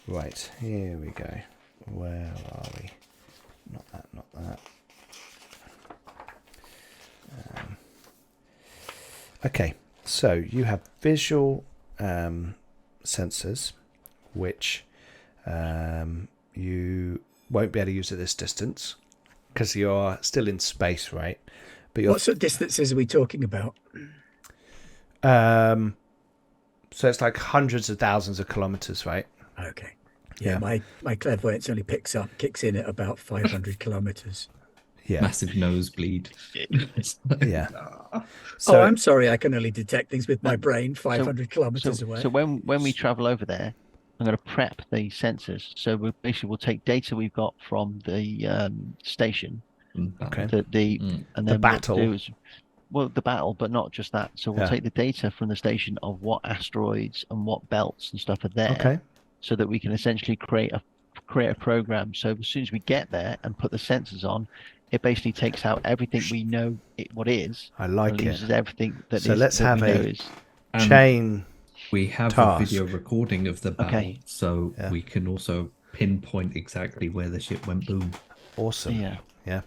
Right, here we go. Where are we? Not that. Okay, so you have visual sensors, which you won't be able to use at this distance because you're still in space, right? But What sort of distances are we talking about? so it's like hundreds of thousands of kilometers, right? Okay. Yeah. My clairvoyance only kicks in at about 500 kilometers. Yeah. Massive nosebleed. Yeah. So I'm sorry, I can only detect things with my brain 500 kilometers away. So when we travel over there, I'm going to prep the sensors. So we'll take data we've got from the station. Okay. And then The battle. What we'll do is, the battle, but not just that. So we'll take the data from the station of what asteroids and what belts and stuff are there. Okay. So that we can essentially create a program. So as soon as we get there and put the sensors on, it basically takes out everything we know what is. I like and it. loses everything that So is, let's that have we know a is. chain. We have task. a video recording of the battle, Okay. so we can also pinpoint exactly where the ship went boom. Awesome. Yeah.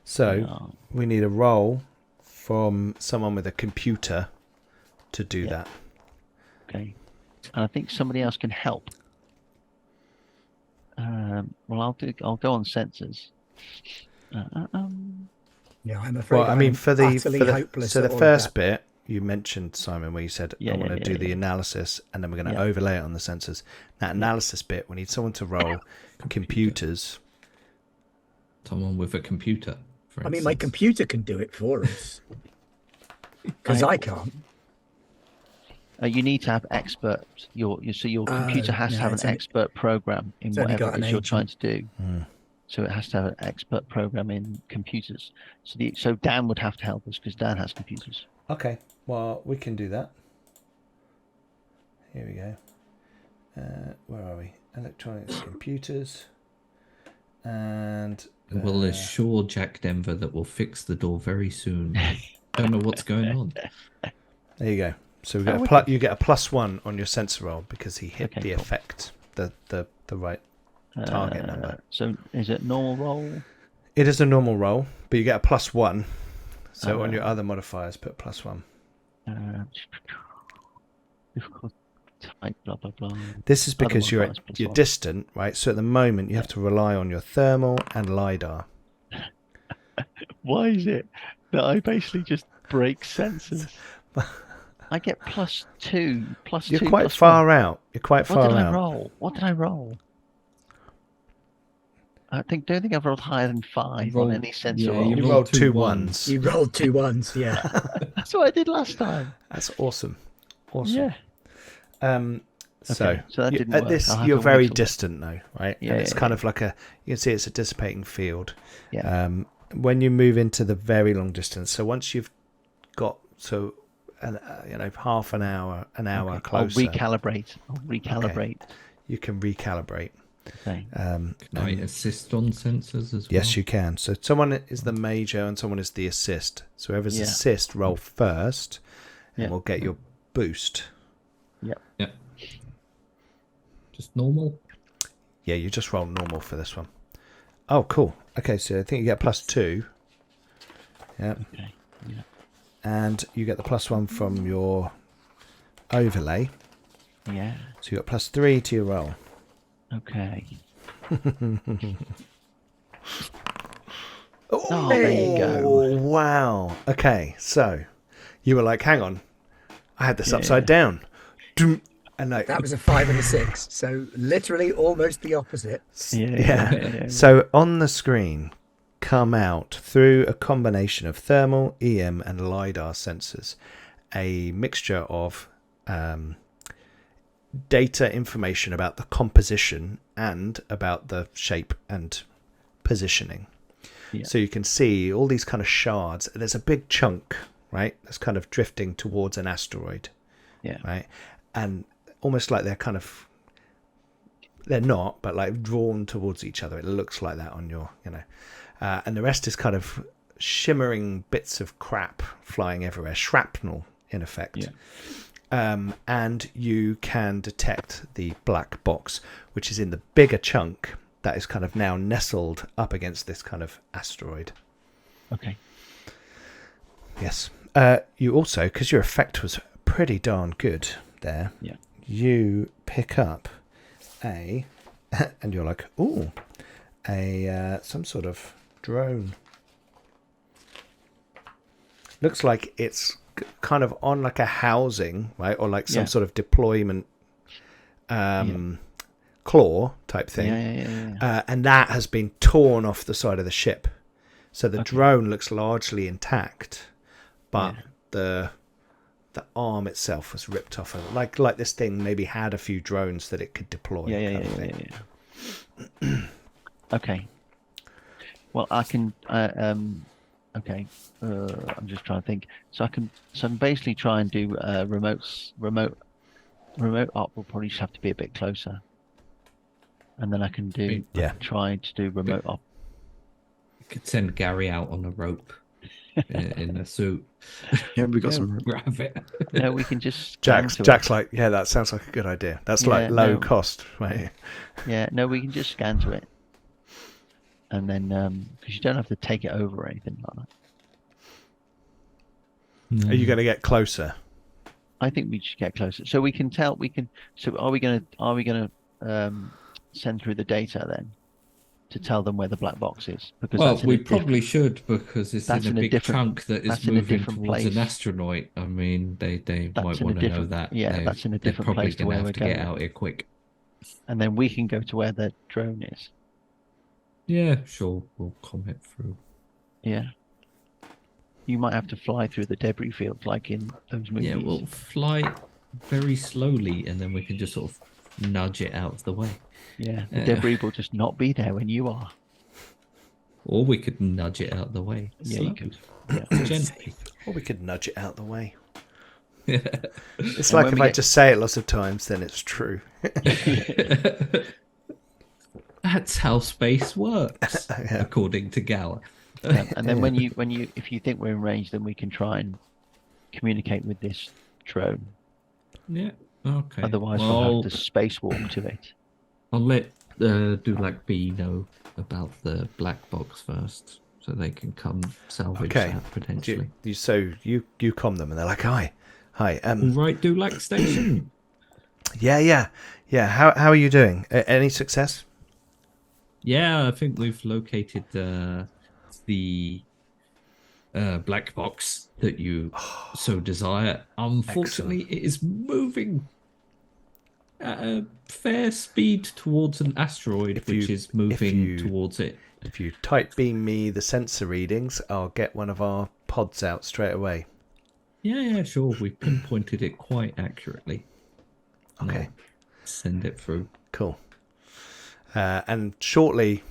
So we need a roll from someone with a computer to do that. Okay. And I think somebody else can help. Well, I'll go on sensors. Yeah, I'm afraid. Well, I mean, I'm for the utterly hopeless so at the all of first that. bit you mentioned, Simon, where you said Yeah, I want to yeah, do yeah, the yeah. analysis, and then we're going to Yeah. overlay it on the sensors. That analysis bit, we need someone to roll computers. Someone with a computer, for I mean, my instance. computer can do it for us because I can't. You need to have expert. Your computer has to no, have it's an only- expert program in it's only whatever got it an is you're trying agent. to do. So it has to have an expert program in computers. So Dan would have to help us because Dan has computers. Okay, well, we can do that. Here we go. Where are we? Electronics, computers, and We'll assure Jack Denver that we'll fix the door very soon. Don't know what's going on. there you go. So we Oh, get you get a +1 on your sensor roll because he hit Okay, the cool. effect, the right target number. So is it normal roll? It is a normal roll, but you get a +1. So on your other modifiers, put +1. Difficult type, blah blah blah. This is Other because you're modifiers, you're +1. distant, right? So at the moment you have to rely on your thermal and lidar. Why is it that I basically just break sensors? I get +2, +2. You're quite +1. far out. You're quite What far did I out. roll? What did I roll? Don't think I've rolled higher than 5 on any sensor roll. You rolled 2 ones. You rolled 2 ones, yeah. That's what I did last time. That's awesome. Awesome. Yeah. So, Okay, so that didn't at work. this, I'll have you're to very wait till- distant though, right? Yeah, and it's yeah, kind yeah. of like you can see it's a dissipating field. Yeah. When you move into the very long distance, so once you've got half an hour Okay. closer, I'll recalibrate. you can recalibrate. Okay. Can I assist on sensors as well? Yes, you can. So someone is the major and someone is the assist. So whoever's Yeah. assist, roll first, and Yeah. we'll get your boost. Yeah. Just normal? Yeah, you just roll normal for this one. Oh, cool. Okay, so I think you get +2. Yeah. Okay. Yeah. And you get the +1 from your overlay. Yeah. So you got +3 to your roll. Okay. Oh, there you go. Wow. Okay, so you were like, hang on. I had this Yeah. upside down. Doom. And like, That was a 5 and a 6. So literally almost the opposite. Yeah. So on the screen come out through a combination of thermal, EM, and LiDAR sensors, a mixture of data information about the composition and about the shape and positioning. Yeah. So you can see all these kind of shards. There's a big chunk, right, that's kind of drifting towards an asteroid. Yeah. Right. And almost like they're not, but like drawn towards each other. It looks like that on your, and the rest is kind of shimmering bits of crap flying everywhere, shrapnel in effect. Yeah. And you can detect the black box, which is in the bigger chunk that is kind of now nestled up against this kind of asteroid. Okay. Yes. You also, because your effect was pretty darn good there, Yeah. you pick up and you're like, ooh, some sort of drone. Looks like it's kind of on like a housing, right, or like some sort of deployment claw type thing. Yeah. And that has been torn off the side of the ship, so the drone looks largely intact, but the arm itself was ripped off. Like this thing maybe had a few drones that it could deploy. Yeah. Okay. Well, I can. Okay. I'm just trying to think. So I can basically try and do remote op. Will probably just have to be a bit closer, and then I can do try to do remote op. You could send Gary out on a rope in a suit. Yeah, we got some. Grab it. No, we can just scan to Jack's like, yeah, that sounds like a good idea. That's like low cost, right? it. Yeah, no, we can just scan to it, and then because you don't have to take it over or anything like that. Are you going to get closer? I think we should get closer, so we can tell. So are we gonna send through the data then? to tell them where the black box is? Because Well, that's in we a probably should, because it's that's in a in a big different- chunk that is that's in a moving different towards an place. asteroid. I mean, they That's might in a want to know different- that. yeah, that's in a They're different probably place to going to where have we're to get going. out here quick. and then we can go to where the drone is. Yeah, sure. We'll comment through. Yeah. You might have to fly through the debris fields like in those movies. Yeah, we'll fly very slowly, and then we can just sort of nudge it out of the way. Yeah, the debris will just not be there when you are. Or we could nudge it out of the way. Yeah, you could. Yeah. Gently. Or we could nudge it out the way. Yeah. It's And like when if we I get- just say it lots of times, then it's true. That's how space works, Yeah. according to Gower. And then when you if you think we're in range, then we can try and communicate with this drone. Yeah. Okay. Otherwise, well, we'll have to spacewalk to it. I'll let Dulac B know about the black box first, so they can come salvage Okay. that potentially. You comm them, and they're like, "Hi." All right, Dulac Station. Yeah. How are you doing? Any success? Yeah, I think we've located the black box that you so desire. Unfortunately, it is moving at a fair speed towards an asteroid, which is moving towards it. If you type beam me the sensor readings, I'll get one of our pods out straight away. Yeah, sure. We pinpointed it quite accurately. Okay. Now, send it through. Cool. And shortly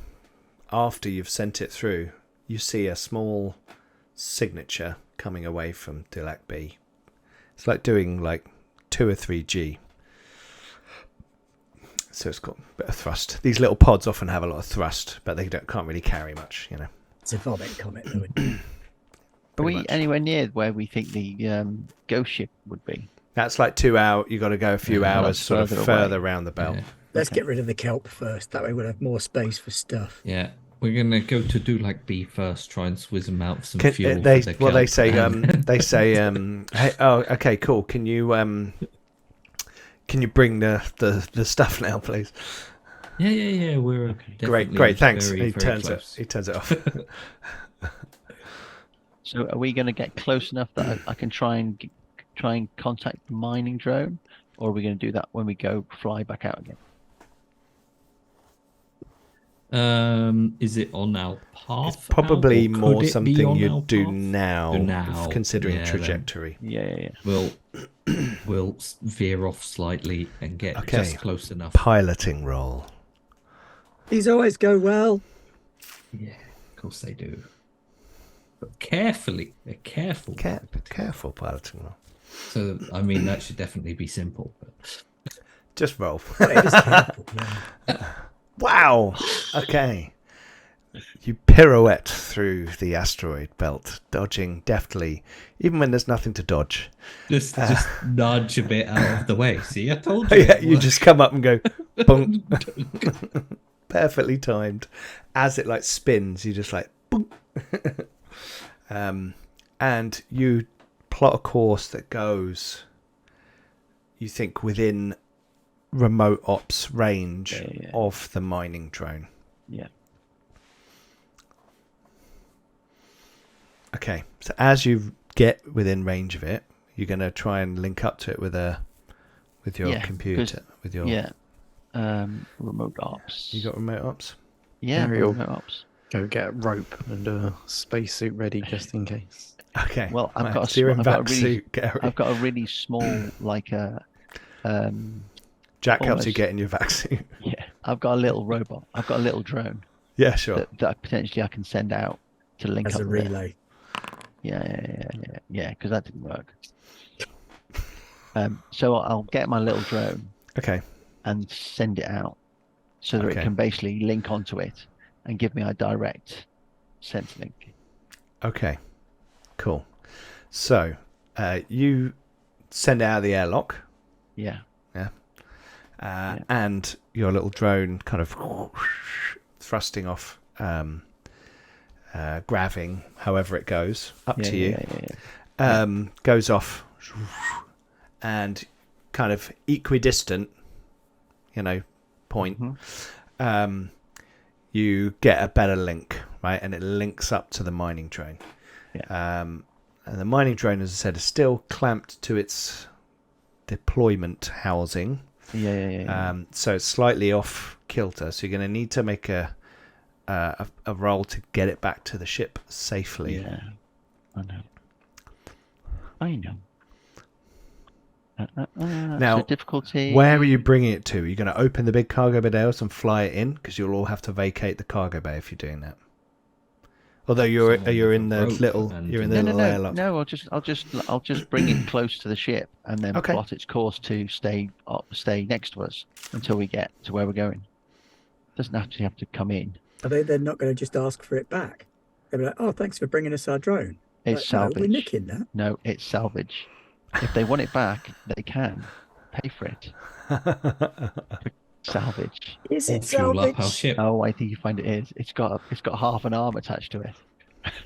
after you've sent it through, you see a small signature coming away from Dulac B. It's like doing like 2 or 3G. So it's got a bit of thrust. These little pods often have a lot of thrust, but they can't really carry much, you know. It's a vomit comet, though. Are we much. anywhere near where we think the ghost ship would be? That's like 2 hours. You got to go a few Yeah, hours that's sort of further further away. around the belt. Yeah. Let's Okay. get rid of the kelp first. That way we'll have more space for stuff. Yeah. We're gonna go to Dulac B first. Try and swizz them out with some Can, fuel. they for the well they kelp, say and- they say hey, oh, okay, cool. Can you bring the stuff now, please? Yeah. We're Great, definitely thanks. Very, He very turns close. it off. So are we going to get close enough that I can try and contact the mining drone, or are we going to do that when we go fly back out again? Is it on our path? It's probably out, or could more it be something on you our do path? now, Do now. considering Yeah, then. trajectory. Yeah. We'll veer off slightly and get Okay. just close enough. Piloting roll. These always go well. Yeah, of course they do. But carefully, they're careful. Careful piloting roll. So I mean, that should definitely be simple. But... Just roll. But it is careful, yeah. Wow. Okay. You pirouette through the asteroid belt, dodging deftly, even when there's nothing to dodge. Just nudge a bit out of the way. See, I told you. Yeah, it you works. just come up and go, boom. Perfectly timed. As it like spins, you just like, boom. And you plot a course that goes, you think, within remote ops range Yeah. of the mining drone. Yeah. Okay, so as you get within range of it, you're going to try and link up to it with your Yeah, computer, with your. Yeah. Remote ops. You got remote ops? Yeah, Ariel. remote ops. Go get a rope and a spacesuit ready just in case. Okay. Well, I've right, got a so you're in I've got a vac really- suit, Gary. I've got a really small, like Jack helps you almost- get in your vac suit. yeah. I've got a little robot. I've got a little drone Yeah, sure. that potentially I can send out to link As up a with it. relay. Yeah. Because that didn't work. So I'll get my little drone Okay. and send it out so that Okay. it can basically link onto it and give me a direct sense link. Okay. Cool. So, you send it out of the airlock, Yeah. and your little drone kind of thrusting off, graving, however it goes, up to you. Yeah. Goes off and kind of equidistant, point. Mhm. you get a better link, right? And it links up to the mining drone. Yeah. And the mining drone, as I said, is still clamped to its deployment housing. Yeah. So it's slightly off kilter. So you're going to need to make a roll to get it back to the ship safely. Yeah. I know. Now, so difficulty. Where are you bringing it to? Are you going to open the big cargo bay doors and fly it in? Because you'll all have to vacate the cargo bay if you're doing that. Although you're in the little airlock. No. I'll just bring it close to the ship and then Okay. plot its course to stay next to us until we get to where we're going. Doesn't actually have to come in. Are they then not going to just ask for it back? They'll be like, "Oh, thanks for bringing us our drone." It's Like, salvage. No, we're nicking that. No, it's salvage. If they want it back, they can pay for it. Salvage. Is Or it fuel up our salvage? ship. Oh, I think you find it is. It's got half an arm attached to it.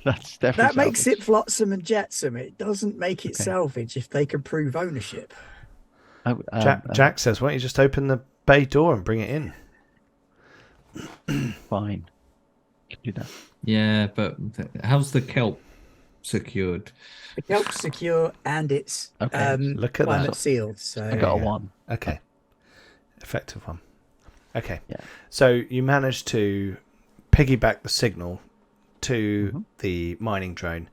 That's definitely That makes salvage. it flotsam and jetsam. It doesn't make it Okay. salvage if they can prove ownership. Oh, Jack says, why don't you just open the bay door and bring it in? Fine. Can do that. Yeah, but how's the kelp secured? The kelp's secure and it's Okay. Look at climate that. sealed. So I got a yeah. 1. Okay. Effective one. Okay. Yeah. So you managed to piggyback the signal to the mining drone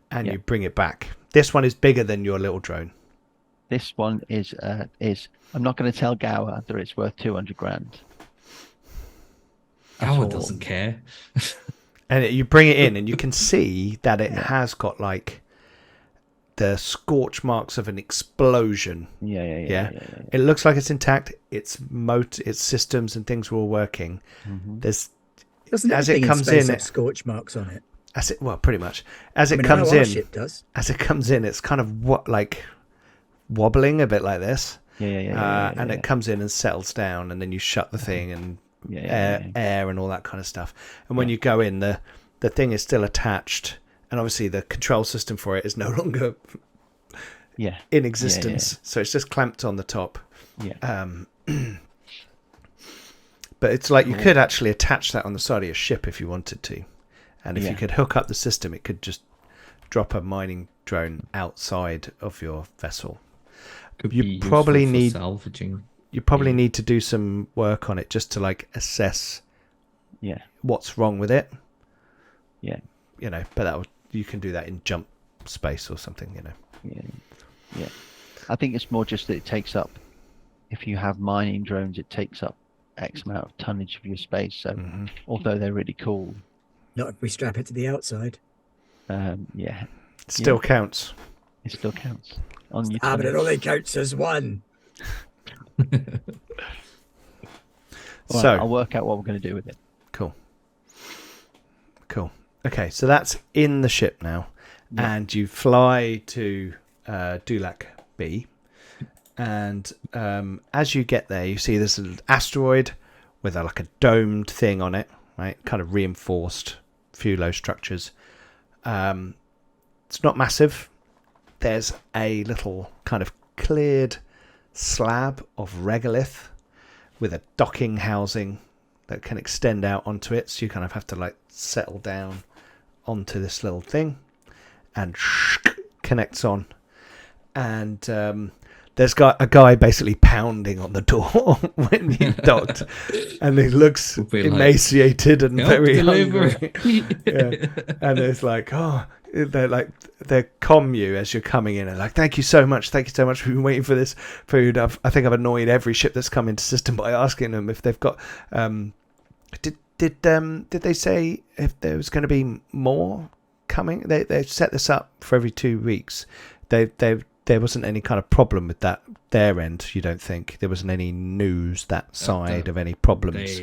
and Yeah. you bring it back. This one is bigger than your little drone. This one is I'm not going to tell Gower that it's worth 200 grand. Gower all. doesn't care. And you bring it in and you can see that it has got like the scorch marks of an explosion. Yeah. It looks like it's intact. Its systems and things were all working. There's doesn't as it everything comes space in, have scorch marks on it? pretty much as I it mean, I comes know our in. ship does. As it comes in, it's kind of like wobbling a bit like this. And it comes in and settles down, and then you shut the thing and air and all that kind of stuff. And when you go in, the thing is still attached, and obviously the control system for it is no longer in existence. So it's just clamped on the top. But it's like you could actually attach that on the side of your ship if you wanted to. And if you could hook up the system, it could just drop a mining drone outside of your vessel. Could You be probably useful for need- salvaging. You probably need to do some work on it just to like assess what's wrong with it. But you can do that in jump space or something, I think it's more just that it takes up, if you have mining drones, it takes up X amount of tonnage of your space. So although they're really cool, Not if we strap it to the outside. It still counts. it still counts on your But it tonnage. only counts as one. All right, So I'll work out what we're going to do with it. cool. Okay, so that's in the ship now, and you fly to Dulac B, and as you get there, you see there's an asteroid with like a domed thing on it, right? Kind of reinforced, few low structures. It's not massive. There's a little kind of cleared slab of regolith with a docking housing that can extend out onto it, so you kind of have to like settle down onto this little thing, and connects on, and there's got a guy basically pounding on the door when you docked, and he looks Be like, emaciated and "Help very deliver." hungry. And it's like, they comm you as you're coming in and like, thank you so much, we've been waiting for this food. I think I've annoyed every ship that's come into system by asking them if they've got did they say if there was going to be more coming? They set this up for every 2 weeks. There wasn't any kind of problem with that their end, you don't think? There wasn't any news that side of any problems?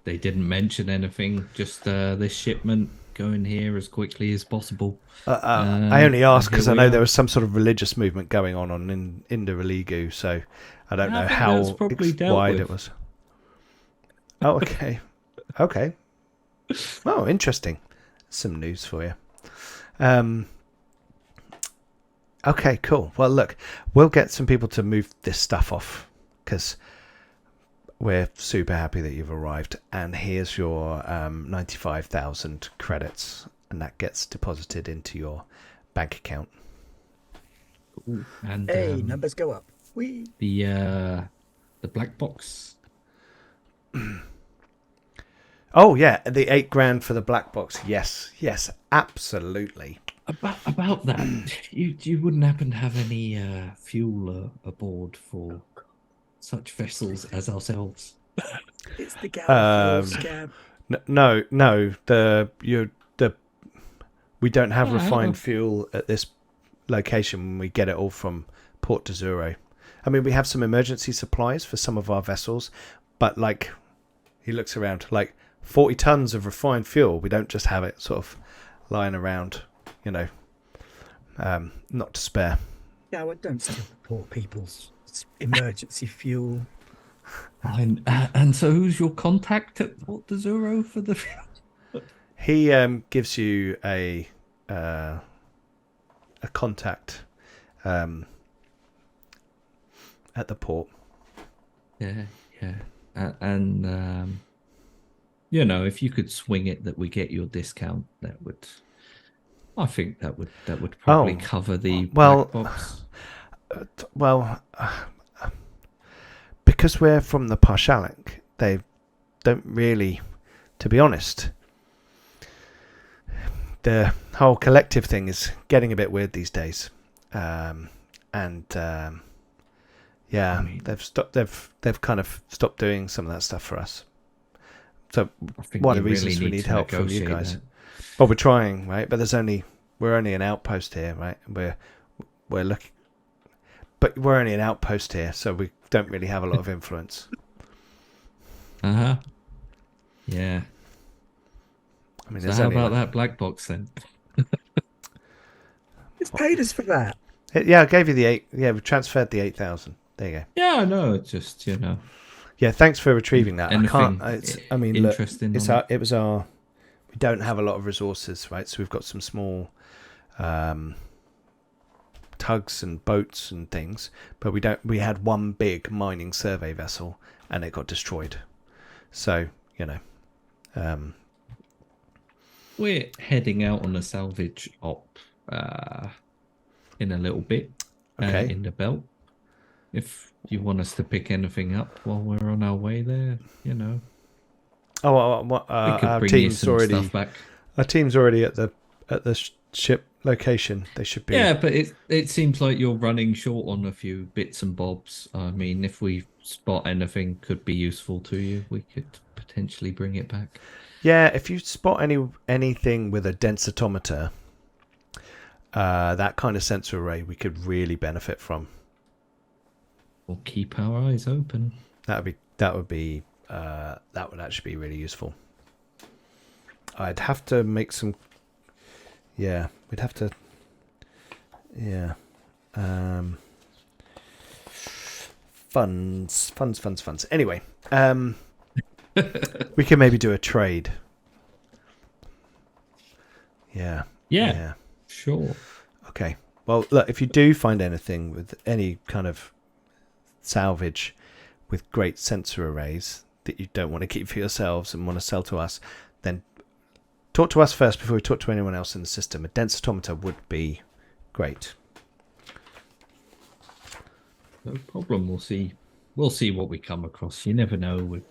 They didn't mention anything, just this shipment going here as quickly as possible. I only asked because I here we know are. there was some sort of religious movement going on in Indoorogu, so I don't know I think how that's probably dealt wide with. it was. Oh, okay. Okay. Oh, interesting. Some news for you. Okay, cool. Well, look, we'll get some people to move this stuff off because we're super happy that you've arrived, and here's your 95,000 credits, and that gets deposited into your bank account. Ooh, and Hey, numbers go up. the black box. Oh yeah, the 8 grand for the black box. Yes, absolutely. About that, you wouldn't happen to have any fuel aboard for such vessels as ourselves? It's the Gallifrey scam. No. We don't have Oh, refined fuel at this location. We get it all from Port Dizuro. I mean, we have some emergency supplies for some of our vessels, but like, he looks around, like 40 tons of refined fuel. We don't just have it sort of lying around, not to spare. Yeah, well, don't steal the poor people's emergency fuel. And so, who's your contact at Port Dizuro for the fuel? He gives you a contact at the port. Yeah. And if you could swing it that we get your discount, I think that would probably cover the black box. Because we're from the Parshalak, they don't really, to be honest. The whole collective thing is getting a bit weird these days, they've kind of stopped doing some of that stuff for us. So one of the reasons we need help from you guys. Well, we're trying, right? But we're only an outpost here, right? We're looking, but we're only an outpost here, so we don't really have a lot of influence. Yeah. I mean, so how about that black box then? It's paid us for that. Yeah, I gave you the 8. Yeah, we transferred the 8,000. There you go. Yeah, I know. It's just Yeah, thanks for retrieving that. Anything interesting. Look, it was our. We don't have a lot of resources, right? So we've got some small tugs and boats and things, but we don't. We had one big mining survey vessel, and it got destroyed. So we're heading out on a salvage op in a little bit. Okay. In the belt. If you want us to pick anything up while we're on our way there, Oh, we could our bring team's you some already. stuff back. Our team's already at the ship location. They should be. Yeah, but it seems like you're running short on a few bits and bobs. I mean, if we spot anything could be useful to you, we could potentially bring it back. Yeah, if you spot anything with a densitometer, that kind of sensor array, we could really benefit from. We'll keep our eyes open. That would actually be really useful. I'd have to make some. Yeah, we'd have to. Yeah. Funds. Anyway, we can maybe do a trade. Yeah. Sure. Okay. Well, look, if you do find anything with any kind of salvage with great sensor arrays that you don't want to keep for yourselves and want to sell to us, then talk to us first before we talk to anyone else in the system. A densitometer would be great. No problem. We'll see what we come across. You never know with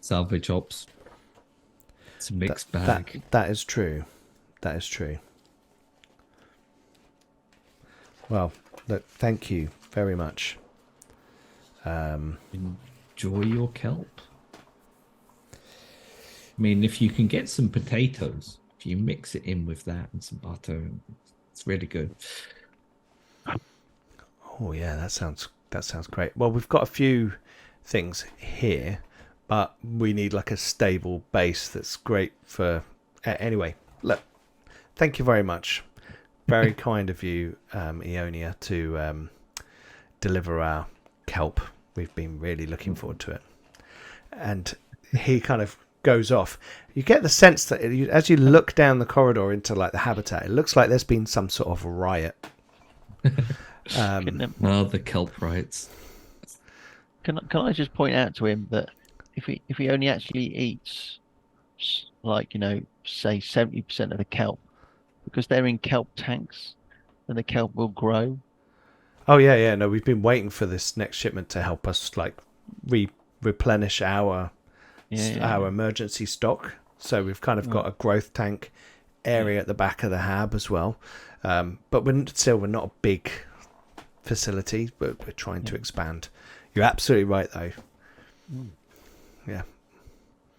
salvage ops. It's a mixed bag. That is true. Well, look, thank you very much. Enjoy your kelp. I mean, if you can get some potatoes, if you mix it in with that and some butter, it's really good. Oh yeah, that sounds great. Well, we've got a few things here, but we need like a stable base that's great for. Anyway, look, thank you very much. Very kind of you, Eonia, to deliver our kelp. We've been really looking forward to it. And he kind of goes off. You get the sense that as you look down the corridor into like the habitat, it looks like there's been some sort of riot. The kelp riots. Can I just point out to him that if he only actually eats like say 70% of the kelp, because they're in kelp tanks, then the kelp will grow. Oh yeah. No, we've been waiting for this next shipment to help us like replenish our emergency stock. So we've kind of got a growth tank area at the back of the hab as well. But we're not a big facility, but we're trying to expand. You're absolutely right, though. Yeah.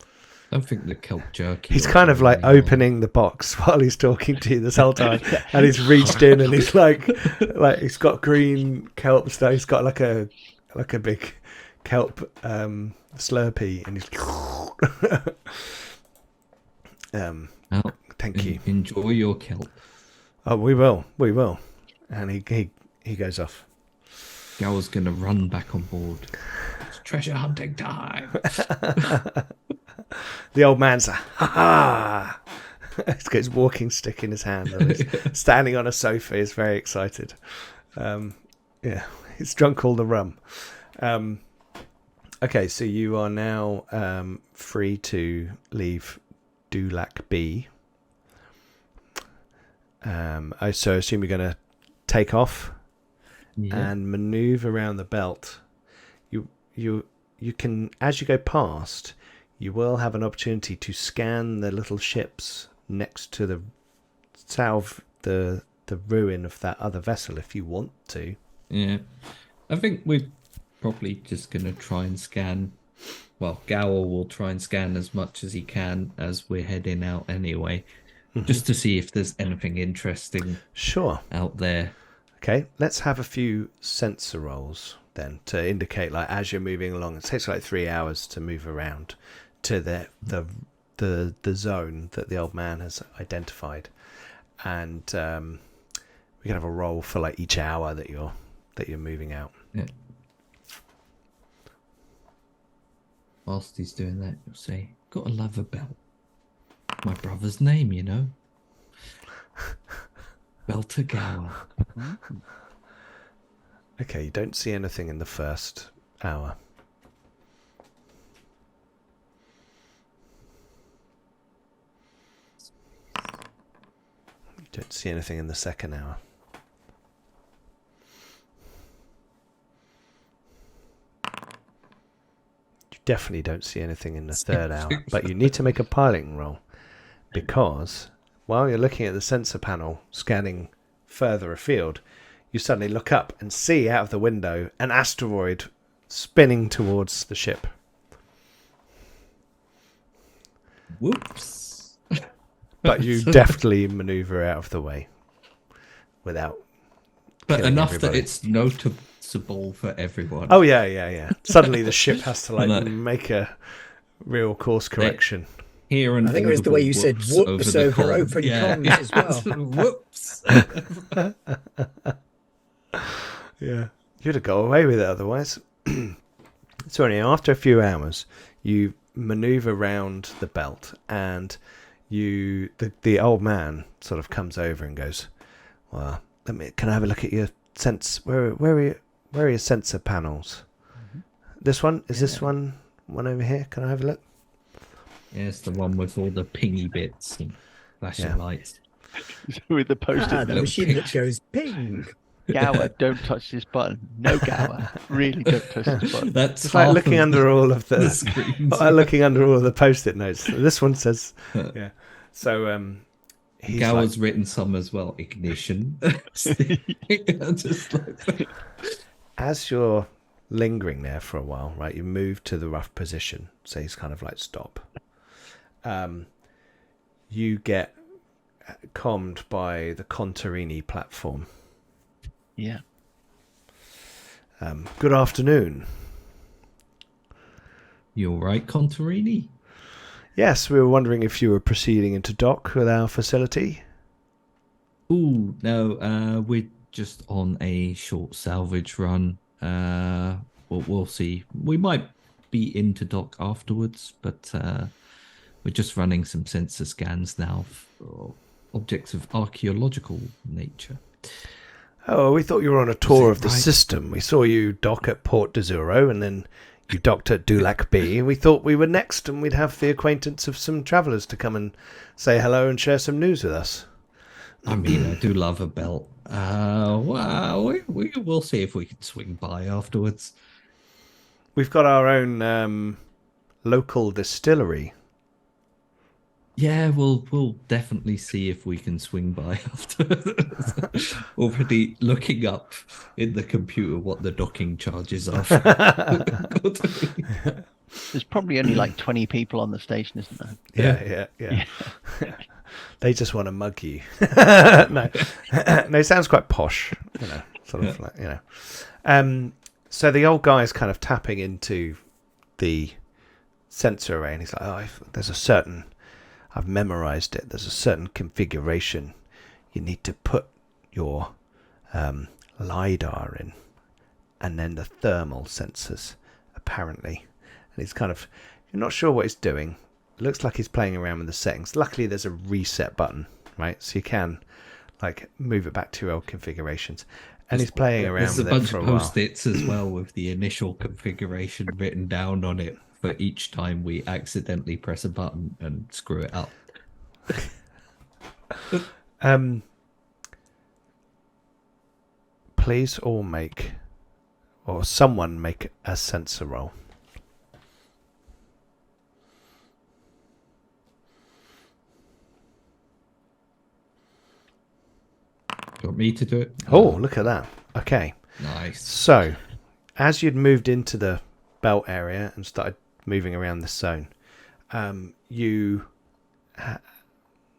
I don't think the kelp jerky. He's kind of like opening the box while he's talking to you this whole time, and he's reached in and he's like he's got green kelp stuff. He's got like a big kelp Slurpee, and he's thank you. Enjoy your kelp. Oh, we will. And he goes off. Gower's gonna run back on board. It's treasure hunting time. The old man's ha. He's got his walking stick in his hand. And he's standing on a sofa. He's very excited. He's drunk all the rum. Okay, so you are now free to leave Dulac B. I assume you're going to take off and maneuver around the belt. You can, as you go past, you will have an opportunity to scan the little ships next to the ruin of that other vessel if you want to. Yeah, I think we're probably just going to try and scan. Well, Gower will try and scan as much as he can as we're heading out anyway, just to see if there's anything interesting out there. Okay, let's have a few sensor rolls then to indicate, like, as you're moving along. It takes like 3 hours to move around to the zone that the old man has identified, and we can have a roll for like each hour that you're moving out. Yeah. Whilst he's doing that, you'll say, "Got a leather belt. My brother's name, you know. Belter Gower." Okay, you don't see anything in the first hour. You don't see anything in the second hour. You definitely don't see anything in the third hour, but you need to make a piloting roll, because while you're looking at the sensor panel scanning further afield, you suddenly look up and see out of the window an asteroid spinning towards the ship. Whoops. But you deftly maneuver out of the way without. But enough everybody. that it's noticeable for everyone. Oh yeah. Suddenly the ship has to make a real course correction. Here and I think it was the way you said whoops over open comms as well. Whoops. Yeah, you'd have got away with it otherwise. So only after a few hours, you maneuver around the belt, and the old man sort of comes over and goes, "Well, can I have a look at your where are your sensor panels? This one is this one over here. Can I have a look?" Yeah, it's the one with all the pingy bits and flashing lights. With the post-it the note. machine that goes ping. Gower, don't touch this button. No, Gower, really don't touch this button. That's It's like looking under all of the screens. looking under all of the post-it notes. This one says, yeah. So Gower's written some as well. Ignition. Just like... As you're lingering there for a while, right? You move to the rough position, so he's kind of like stop. You get commed by the Contarini platform. Yeah. Good afternoon. You all right, Contarini? Yes, we were wondering if you were proceeding into dock with our facility. Ooh, no, we're just on a short salvage run. We'll see. We might be into dock afterwards, but we're just running some sensor scans now for objects of archaeological nature. Oh, we thought you were on a tour it of the right? system. We saw you dock at Port Dizuro, and then you docked at Dulac B. And we thought we were next, and we'd have the acquaintance of some travellers to come and say hello and share some news with us. I mean, I do love a belt. Well, we will see if we can swing by afterwards. We've got our own local distillery. Yeah, we'll definitely see if we can swing by afterwards. Already looking up in the computer what the docking charges are. There's probably only like 20 people on the station, isn't there? Yeah. They just want to mug you. No, no, it sounds quite posh, sort of like, So the old guy's kind of tapping into the sensor array, and he's like, I've memorized it. There's a certain configuration you need to put your LiDAR in, and then the thermal sensors, apparently. And he's kind of, you're not sure what he's doing. It looks like he's playing around with the settings. Luckily, there's a reset button, right? So you can move it back to your old configurations. And he's playing around with it for a while. There's a bunch of post-its as well with the initial configuration written down on it for each time we accidentally press a button and screw it up. Please someone make a sensor roll. Do you want me to do it? Oh, look at that. Okay. Nice. So, as you'd moved into the belt area and started moving around the zone, you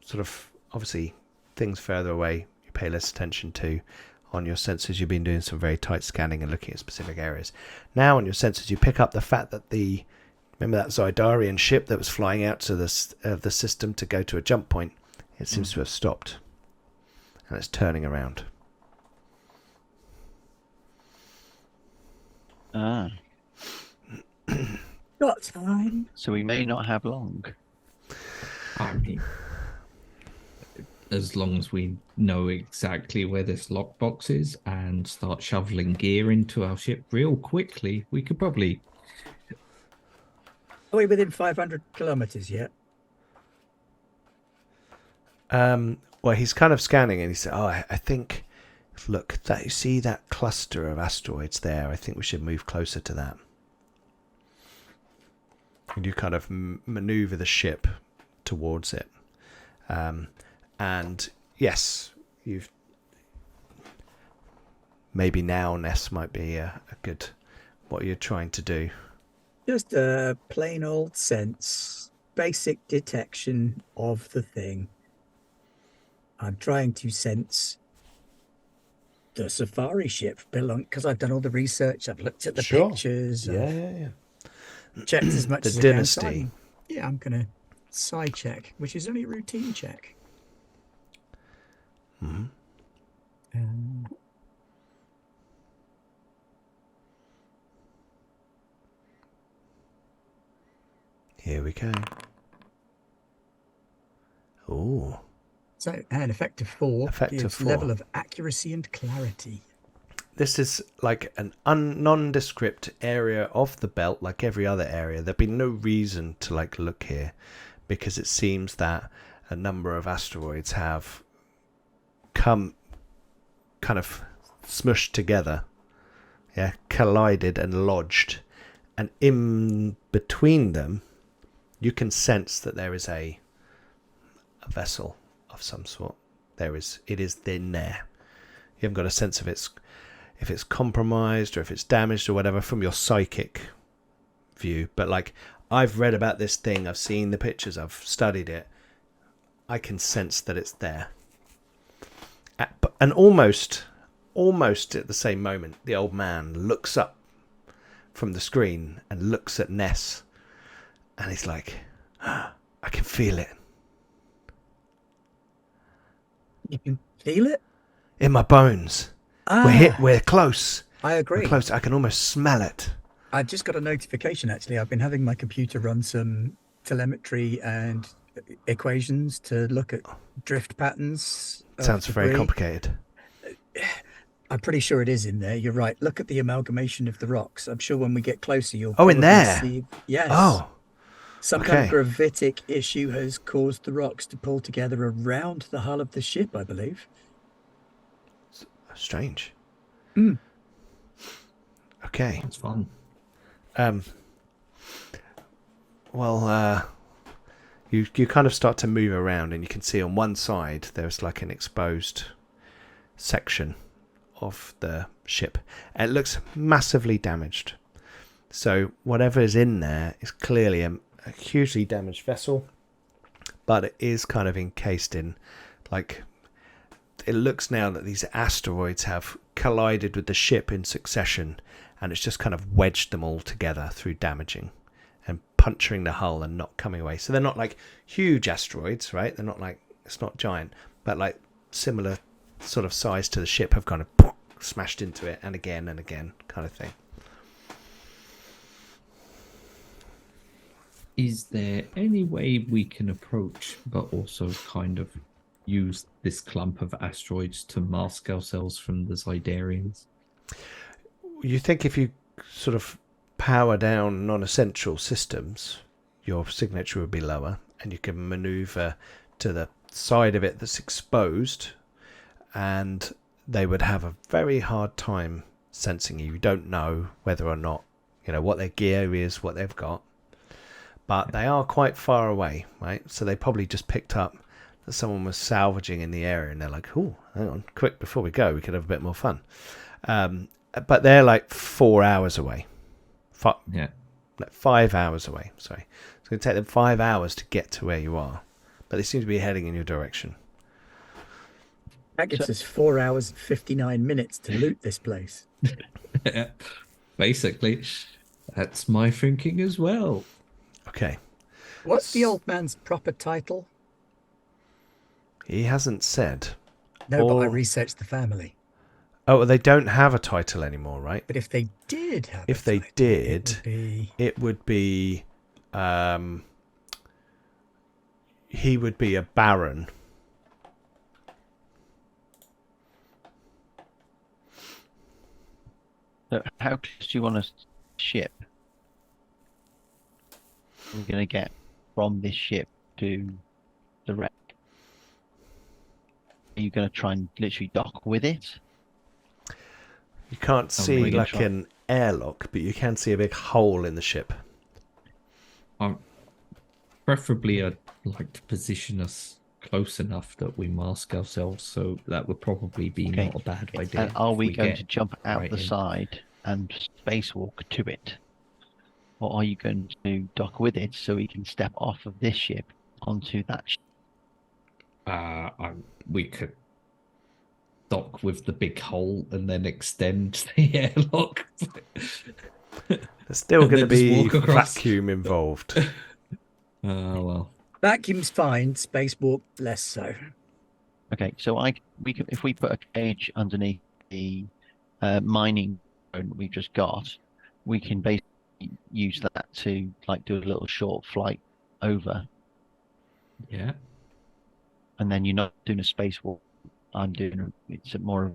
sort of, obviously, things further away you pay less attention to. On your sensors, you've been doing some very tight scanning and looking at specific areas. Now on your sensors, you pick up the fact that remember that Zydarian ship that was flying out to the system to go to a jump point? It seems to have stopped. And it's turning around. Ah, Got time. so we may not have long. I mean, as long as we know exactly where this lockbox is and start shoveling gear into our ship real quickly, we could probably... Are we within 500 kilometers yet? Well, he's kind of scanning and he said, I think, look, you see that cluster of asteroids there? I think we should move closer to that. And you kind of maneuver the ship towards it. And yes, maybe now Ness might be a good, what you're trying to do. Just a plain old sense, basic detection of the thing. I'm trying to sense the safari ship because I've done all the research. I've looked at the pictures. Yeah. Checked as much The as Dynasty. I can. So I'm going to side check, which is only a routine check. Mm-hmm. Here we go. Oh. So an effective 4 Effective gives 4. level of accuracy and clarity. This is like an nondescript area of the belt, like every other area. There'd be no reason to look here, because it seems that a number of asteroids have come kind of smushed together, collided and lodged, and in between them you can sense that there is a vessel of some sort. It is in there. You haven't got a sense of if it's compromised or if it's damaged or whatever from your psychic view, but I've read about this thing, I've seen the pictures, I've studied it. I can sense that it's there. And almost at the same moment, the old man looks up from the screen and looks at Ness, and he's like, I can feel it. You can feel it? In my bones. We're close. I agree. We're close. I can almost smell it. I just got a notification, actually. I've been having my computer run some telemetry and equations to look at drift patterns. Sounds very debris. complicated. I'm pretty sure it is in there. You're right. Look at the amalgamation of the rocks. I'm sure when we get closer, you'll Oh, in probably there? see. Yes. Oh, Some kind of okay. gravitic issue has caused the rocks to pull together around the hull of the ship, I believe. Strange. Mm. Okay. It's fun. Well, you kind of start to move around, and you can see on one side there's like an exposed section of the ship. And it looks massively damaged. So whatever is in there is clearly a hugely damaged vessel, but it is kind of encased in, like, it looks now that these asteroids have collided with the ship in succession, and it's just kind of wedged them all together through damaging and puncturing the hull and not coming away. So they're not like huge asteroids, right? They're not like, it's not giant, but like similar sort of size to the ship have kind of smashed into it and again kind of thing. Is there any way we can approach, but also kind of use this clump of asteroids to mask ourselves from the Zidarians? You think if you sort of power down non-essential systems, your signature would be lower, and you can maneuver to the side of it that's exposed, and they would have a very hard time sensing you. You don't know whether or not, what their gear is, what they've got, but they are quite far away, right? So they probably just picked up that someone was salvaging in the area, and they're like, "Oh, hang on, quick, before we go, we could have a bit more fun." But they're like 4 hours away. Yeah. Like 5 hours away, sorry. It's going to take them 5 hours to get to where you are, but they seem to be heading in your direction. That gives us 4 hours and 59 minutes to loot this place. Basically, that's my thinking as well. Okay. What's the old man's proper title? He hasn't said. No, but I researched the family. Oh, they don't have a title anymore, right? But if they did have If a they title, did, it would be he would be a baron. So how close do you want us to ship? We're going to get from this ship to the wreck. Are you going to try and literally dock with it? You can't see really like try. an airlock, but you can see a big hole in the ship. Preferably, I'd like to position us close enough that we mask ourselves, so that would probably be Okay. not a bad idea. And are if we going get to jump out right the in. side and spacewalk to it? Or are you going to dock with it so we can step off of this ship onto that ship? We could dock with the big hole and then extend the airlock. There's still And going to then just be walk across. vacuum involved. Oh well. Vacuum's fine, spacewalk less so. Okay, so we can, if we put a cage underneath the mining drone we just got, we can basically use that to like do a little short flight over, Yeah. and then you're not doing a spacewalk. I'm doing it's a more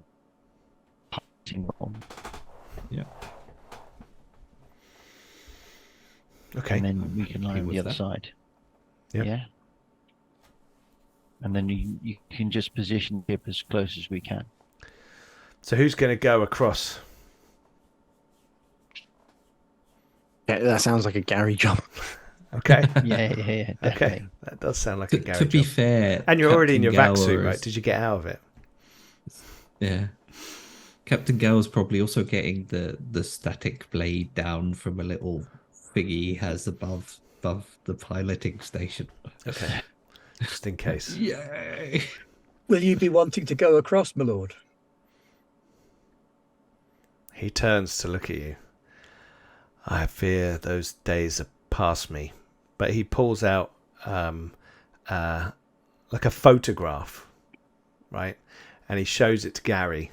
piloting role, Yeah. Okay. and then we can lie on with the other that. side. Yep. Yeah. And then you can just position the ship as close as we can. So who's going to go across? Yeah, that sounds like a Gary job. Okay. Yeah, Okay. definitely. That does sound like a To Gary be job. fair, And you're already in your vac Captain suit, Gower right? is- Did you get out of it? Yeah. Captain Gower's probably also getting the static blade down from a little thingy he has above the piloting station. Okay. Just in case. Yay! Will you be wanting to go across, my lord? He turns to look at you. I fear those days are past me. But he pulls out like a photograph, right? And he shows it to Gary.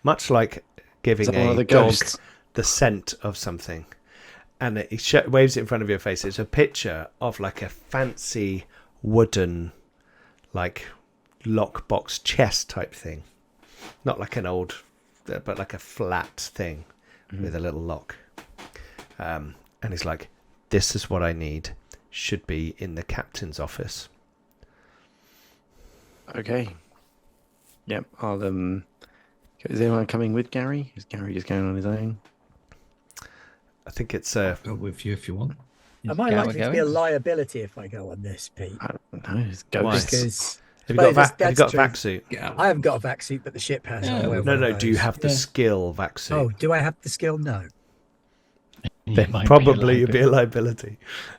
Much like giving Is that one of a the dog ghosts? the scent of something. And he waves it in front of your face. It's a picture of like a fancy wooden, like lockbox chest type thing. Not like an old but like a flat thing with a little lock. And he's like, "This is what I need. Should be in the captain's office." Okay. Yep. I'll Is anyone coming with Gary? Is Gary just going on his own? I think it's Go with you if you want. Am I likely to be a liability if I go on this, Pete? I don't know. It's ghosts. Because have you got that's a true. vac suit? Yeah. I haven't got a vac suit, but the ship has. Yeah. I'll wear No, one no. of Do you those. have the skill vac suit? Oh, do I have the skill? No. Then probably you'd be a liability.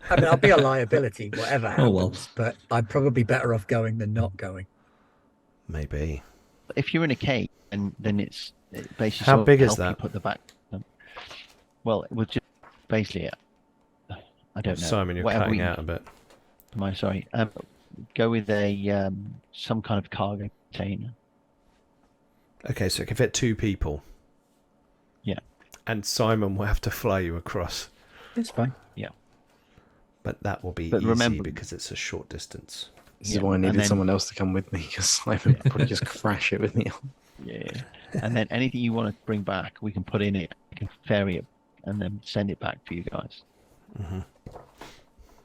I mean, I'll be a liability, whatever happens. Oh, well. But I'm probably better off going than not going. Maybe. If you're in a cave, and then it basically How sort of big is help you that? put the back. Well, it was just basically, I don't know. Simon, you're whatever cutting we- out a bit. Am I sorry? Go with a some kind of cargo container. Okay, so it can fit 2 people. Yeah. And Simon will have to fly you across. It's fine. But that will be But easy remember- because it's a short distance. This is Yeah, why I and needed then- someone else to come with me, because Simon would probably just crash it with me. Yeah. And then anything you want to bring back, we can put in it. We can ferry it and then send it back for you guys.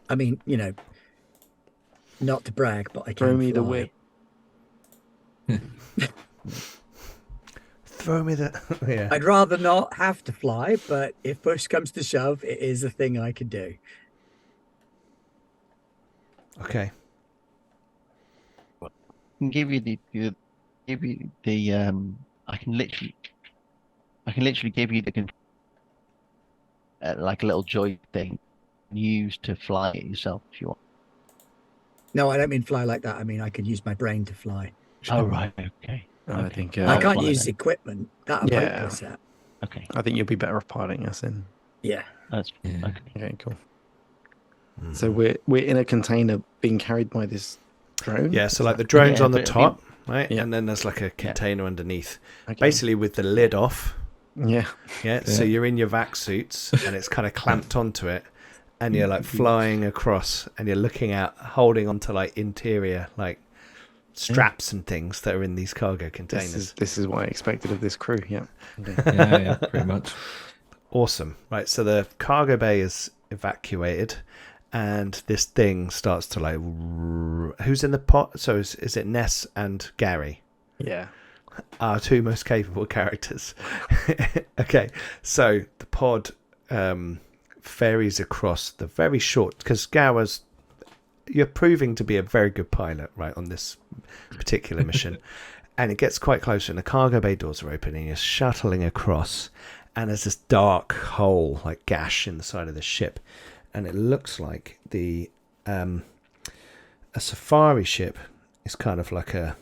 I mean, not to brag, but I can Throw me the fly. whip. Throw me the... yeah. I'd rather not have to fly, but if push comes to shove, it is a thing I could do. Okay. I can give you I can literally give you the like a little joy thing used to fly it yourself if you want. No, I don't mean fly like that. I mean, I could use my brain to fly. Oh right, okay. I Okay. think I can't fly use then. equipment. That I'm Yeah. hopeless at. Okay, I think you'll be better off piloting us in. Yeah. that's Yeah. okay. Okay, cool. So we're in a container being carried by this drone. Yeah, so like the drone's Yeah, on the but- top, right? Yeah. And then there's like a container underneath. Okay. Basically with the lid off. Yeah. Yeah, so you're in your vac suits and it's kind of clamped onto it. And you're like flying across and you're looking out, holding onto like interior, like straps and things that are in these cargo containers. This is what I expected of this crew. Yeah. Okay. Yeah, pretty much. Awesome. Right, so the cargo bay is evacuated and this thing starts to like... Who's in the pot? So is it Ness and Gary? Yeah. Our 2 most capable characters. Okay, so the pod ferries across the very short... Because Gower's... You're proving to be a very good pilot, right, on this particular mission. And it gets quite close and the cargo bay doors are opening. You're shuttling across and there's this dark hole, like gash in the side of the ship. And it looks like a safari ship is kind of like a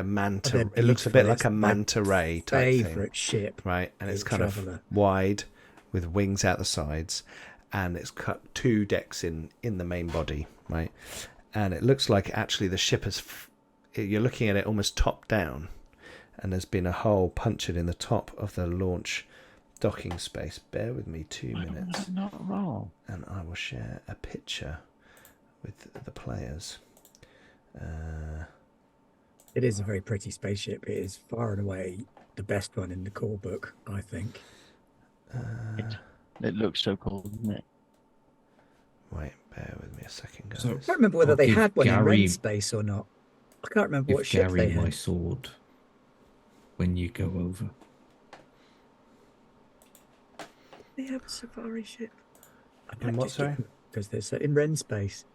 manta. They're It looks a bit beautiful. like a It's my manta ray type thing, Favorite ship. right? And it's Big kind traveller. of wide with wings out the sides, and it's cut 2 decks in the main body, right? And it looks like actually the ship is. You're looking at it almost top down, and there's been a hole punctured in the top of the launch docking space. Bear with me 2 minutes, That's not wrong. and I will share a picture with the players. It is a very pretty spaceship. It is far and away the best one in the core book, I think. It looks so cool, doesn't it? Wait, bear with me a second, guys. So- I can't remember whether I'll they give had one in Gary- Ren space or not. I can't remember what Give ship they Gary my had. sword when you go over. They have a safari ship. In what, sorry? Because there's in Ren space.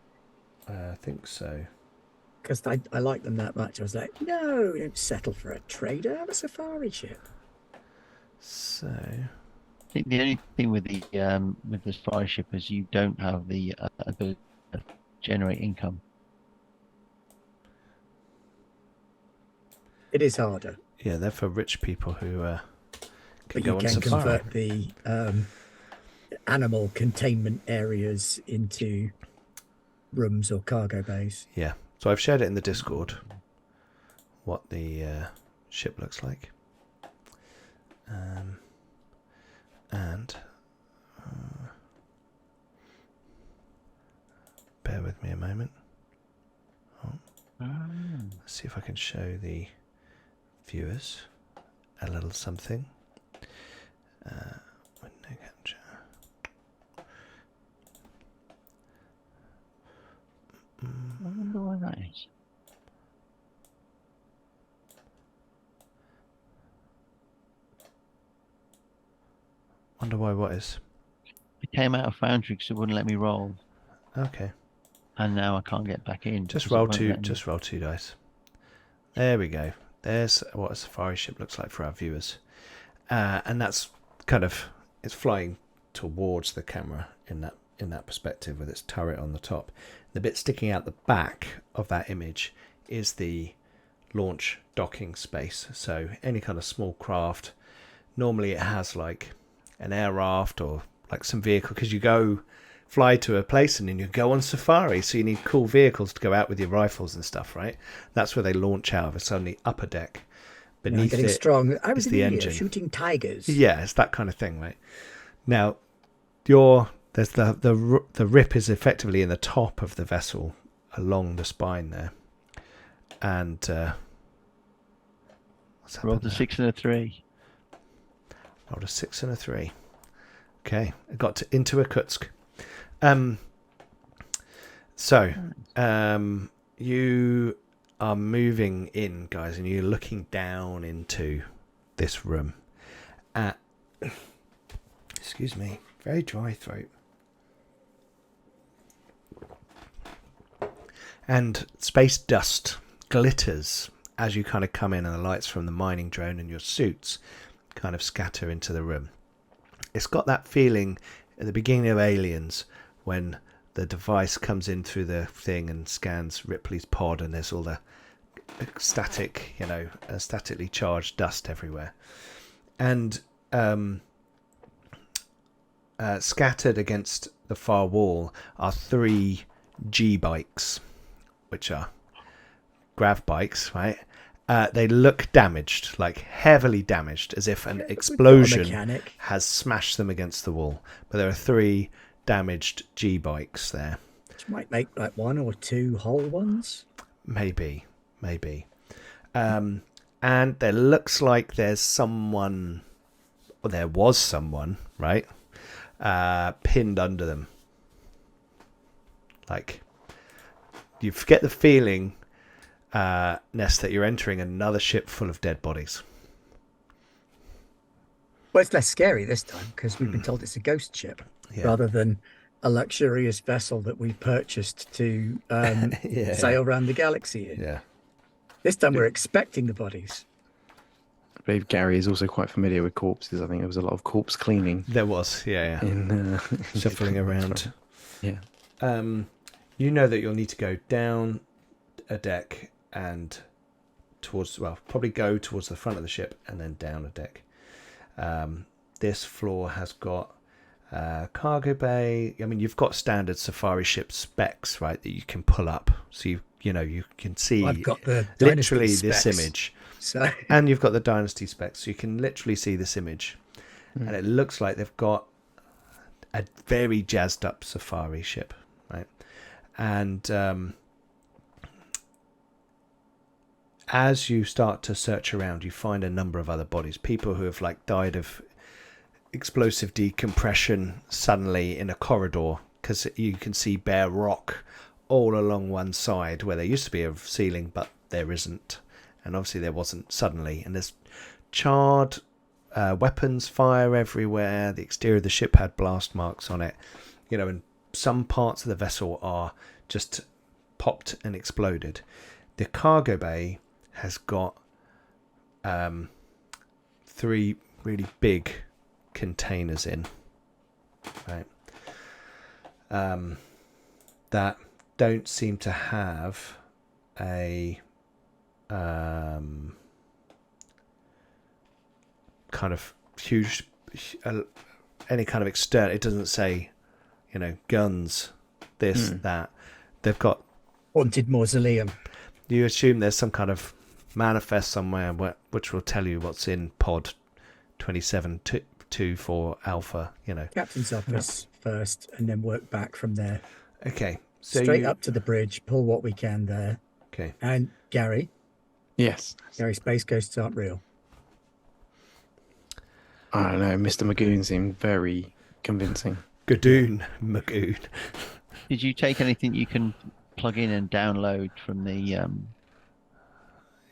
I think so. Because I like them that much. I was like, no, don't settle for a trader. Have a safari ship. So, I think the only thing with the safari ship is you don't have the ability to generate income. It is harder, yeah, they're for rich people who can but go you on can safari. convert the animal containment areas into rooms or cargo bays. Yeah. So I've shared it in the Discord what the ship looks like. And bear with me a moment. Let's see if I can show the viewers. a little something. Window capture. I wonder why that is. Wonder why what is? It came out of Foundry because it wouldn't let me roll, Okay. and now I can't get back in. Just because it roll won't two. let me. Just roll 2 dice. There we go. There's what a safari ship looks like for our viewers, and that's kind of it's flying towards the camera in that perspective with its turret on the top. The bit sticking out the back of that image is the launch docking space. So any kind of small craft, normally it has like an air raft or like some vehicle, because you go fly to a place and then you go on safari, so you need cool vehicles to go out with your rifles and stuff, right? That's where they launch out of. It's on the upper deck. Beneath getting it strong. I was is in the India engine. shooting tigers. Yeah, it's that kind of thing, right? Now, there's the rip is effectively in the top of the vessel along the spine there, and what's happened Rolled a there? 6 and a 3. Rolled a 6 and a 3. Okay, I got into Irkutsk. So you are moving in, guys, and you're looking down into this room. Excuse me, very dry throat. And space dust glitters as you kind of come in, and the lights from the mining drone and your suits kind of scatter into the room. It's got that feeling at the beginning of Aliens when the device comes in through the thing and scans Ripley's pod, and there's all the static, statically charged dust everywhere. And scattered against the far wall are 3 G-bikes, which are grav bikes, right? They look damaged, like heavily damaged, as if an explosion has smashed them against the wall. But there are 3 damaged G-bikes there. Which might make like 1 or 2 whole ones. Maybe. And there looks like there's someone, or there was someone, right? Pinned under them. Like, you get the feeling, Ness, that you're entering another ship full of dead bodies. Well, it's less scary this time because we've been told it's a ghost ship rather than a luxurious vessel that we purchased to sail around the galaxy in. Yeah. This time we're expecting the bodies. I believe Gary is also quite familiar with corpses. I think there was a lot of corpse cleaning. There was, yeah. In Shuffling around. Yeah. You know that you'll need to go down a deck and probably go towards the front of the ship and then down a deck. This floor has got cargo bay. I mean, you've got standard safari ship specs, right, that you can pull up. So you can see I've got the literally Dynasty this specs. image. So And you've got the Dynasty specs, so you can literally see this image. And it looks like they've got a very jazzed up safari ship, right? And as you start to search around, you find a number of other bodies, people who have like died of explosive decompression suddenly in a corridor, because you can see bare rock all along one side where there used to be a ceiling, but there isn't, and obviously there wasn't suddenly. And there's charred weapons fire everywhere. The exterior of the ship had blast marks on it, and some parts of the vessel are just popped and exploded. The cargo bay has got 3 really big containers in, right? That don't seem to have a kind of huge any kind of external. It doesn't say, guns, this, that. They've got haunted mausoleum. You assume there's some kind of manifest somewhere which will tell you what's in pod 2724 Alpha, Captain's office first, and then work back from there. Okay. So Straight up to the bridge, pull what we can there. Okay. And Gary, Yes. Gary, space ghosts aren't real. I don't know. Mr. Magoon seemed very convincing. Gadoon, Magoon. Did you take anything you can plug in and download from the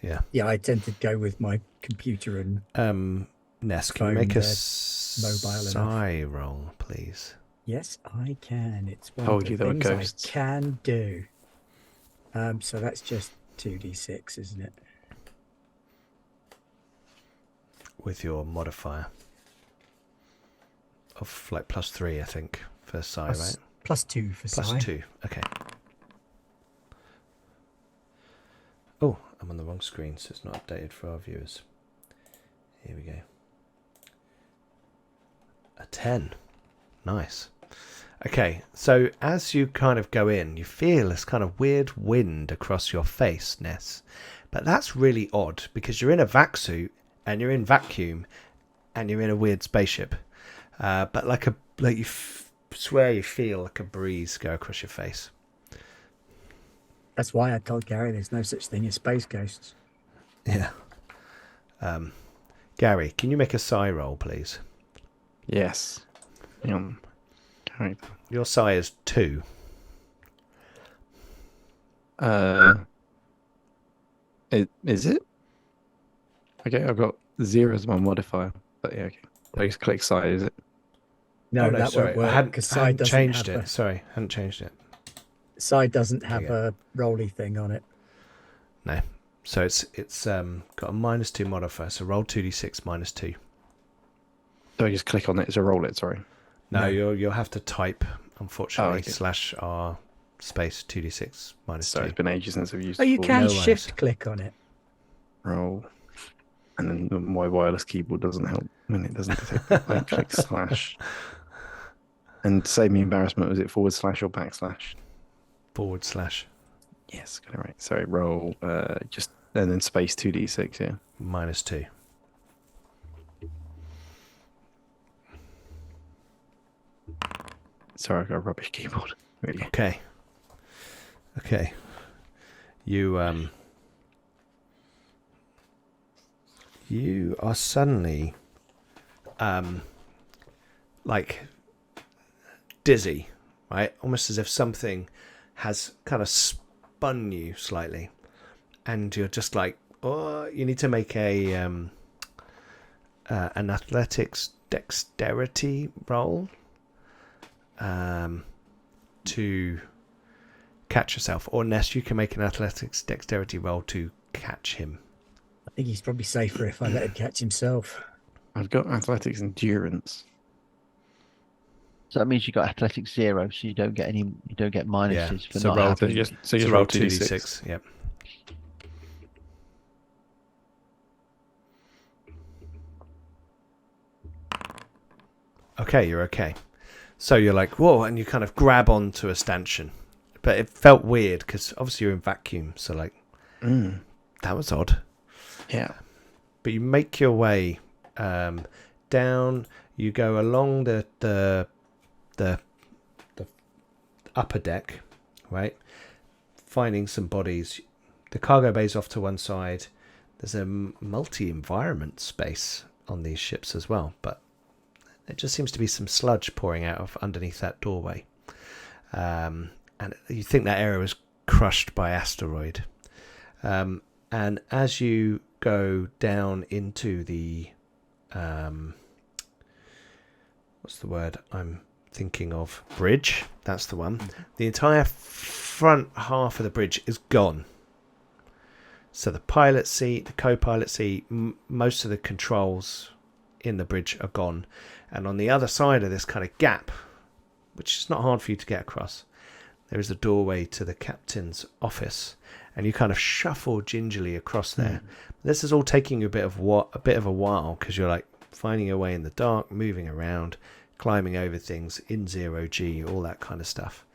Yeah. Yeah, I tend to go with my computer and Ness, can you phone, make a they're mobile enough. psi roll, please? yes, I can. It's one Told of you the there were things ghosts. I can do. So that's just 2d6, isn't it? With your modifier of like +3, I think, for psi, right? +2 for psi. +2. Okay. Oh, I'm on the wrong screen, so it's not updated for our viewers. Here we go. A 10. Nice. Okay, so as you kind of go in, you feel this kind of weird wind across your face, Ness. But that's really odd because you're in a vac suit and you're in vacuum and you're in a weird spaceship. But you swear you feel like a breeze go across your face. That's why I told Gary there's no such thing as space ghosts. Yeah. Gary, can you make a psi roll, please? Yes. Character. Your psi is 2. Is it? Okay, I've got 0 as my modifier. But yeah, okay. I just click psi, is it? No, that sorry. won't work I hadn't, because I psi hadn't doesn't changed have it. Sorry, hadn't changed it. psi doesn't have Okay. a rolly thing on it. No. So it's got a -2 modifier. So roll 2d6 -2. So I just click on it to roll it, sorry. No, No. you'll have to type, unfortunately, okay. /r space 2d6 -2. So it's been ages since I've used Oh, you full can No worries. shift click on it. roll. And then my wireless keyboard doesn't help when it doesn't detect it. I click /. And save me embarrassment, was it / or /? /. Yes, got it right. Sorry, roll just and then space 2d6, yeah. -2. Sorry, I got a rubbish keyboard. Really. Okay. You are suddenly like dizzy, right? Almost as if something has kind of spun you slightly, and you're just like, oh, you need to make an athletics dexterity roll to catch yourself, or Ness, you can make an athletics dexterity roll to catch him. I think he's probably safer if I let him catch himself. I've got athletics endurance. So that means you got athletics 0, so you don't get minuses for so not roll having. So just roll 2d6. 2d6. Yep. Okay, you're okay. So you're like, whoa, and you kind of grab onto a stanchion. But it felt weird because obviously you're in vacuum, so like, that was odd. Yeah. But you make your way down. You go along the upper deck, right? Finding some bodies. The cargo bay's off to one side. There's a multi-environment space on these ships as well, but there just seems to be some sludge pouring out of underneath that doorway. And you think that area was crushed by asteroid. And as you go down into the what's the word I'm thinking of? Bridge. That's the one. The entire front half of the bridge is gone. So the pilot seat, the co-pilot seat, most of the controls in the bridge are gone. And on the other side of this kind of gap, which is not hard for you to get across, there is a doorway to the captain's office. And you kind of shuffle gingerly across there. This is all taking you a bit of a while because you're like finding your way in the dark, moving around, climbing over things in 0G, all that kind of stuff.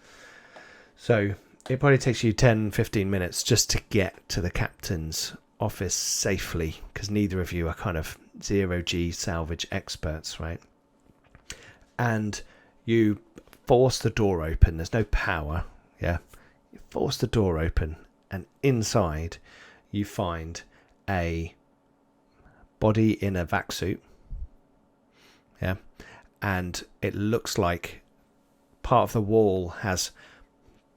So it probably takes you 10-15 minutes just to get to the captain's office safely, because neither of you are kind of 0G salvage experts, right? And you force the door open. There's no power, yeah? You force the door open, and inside you find a body in a vac suit, Yeah, and it looks like part of the wall has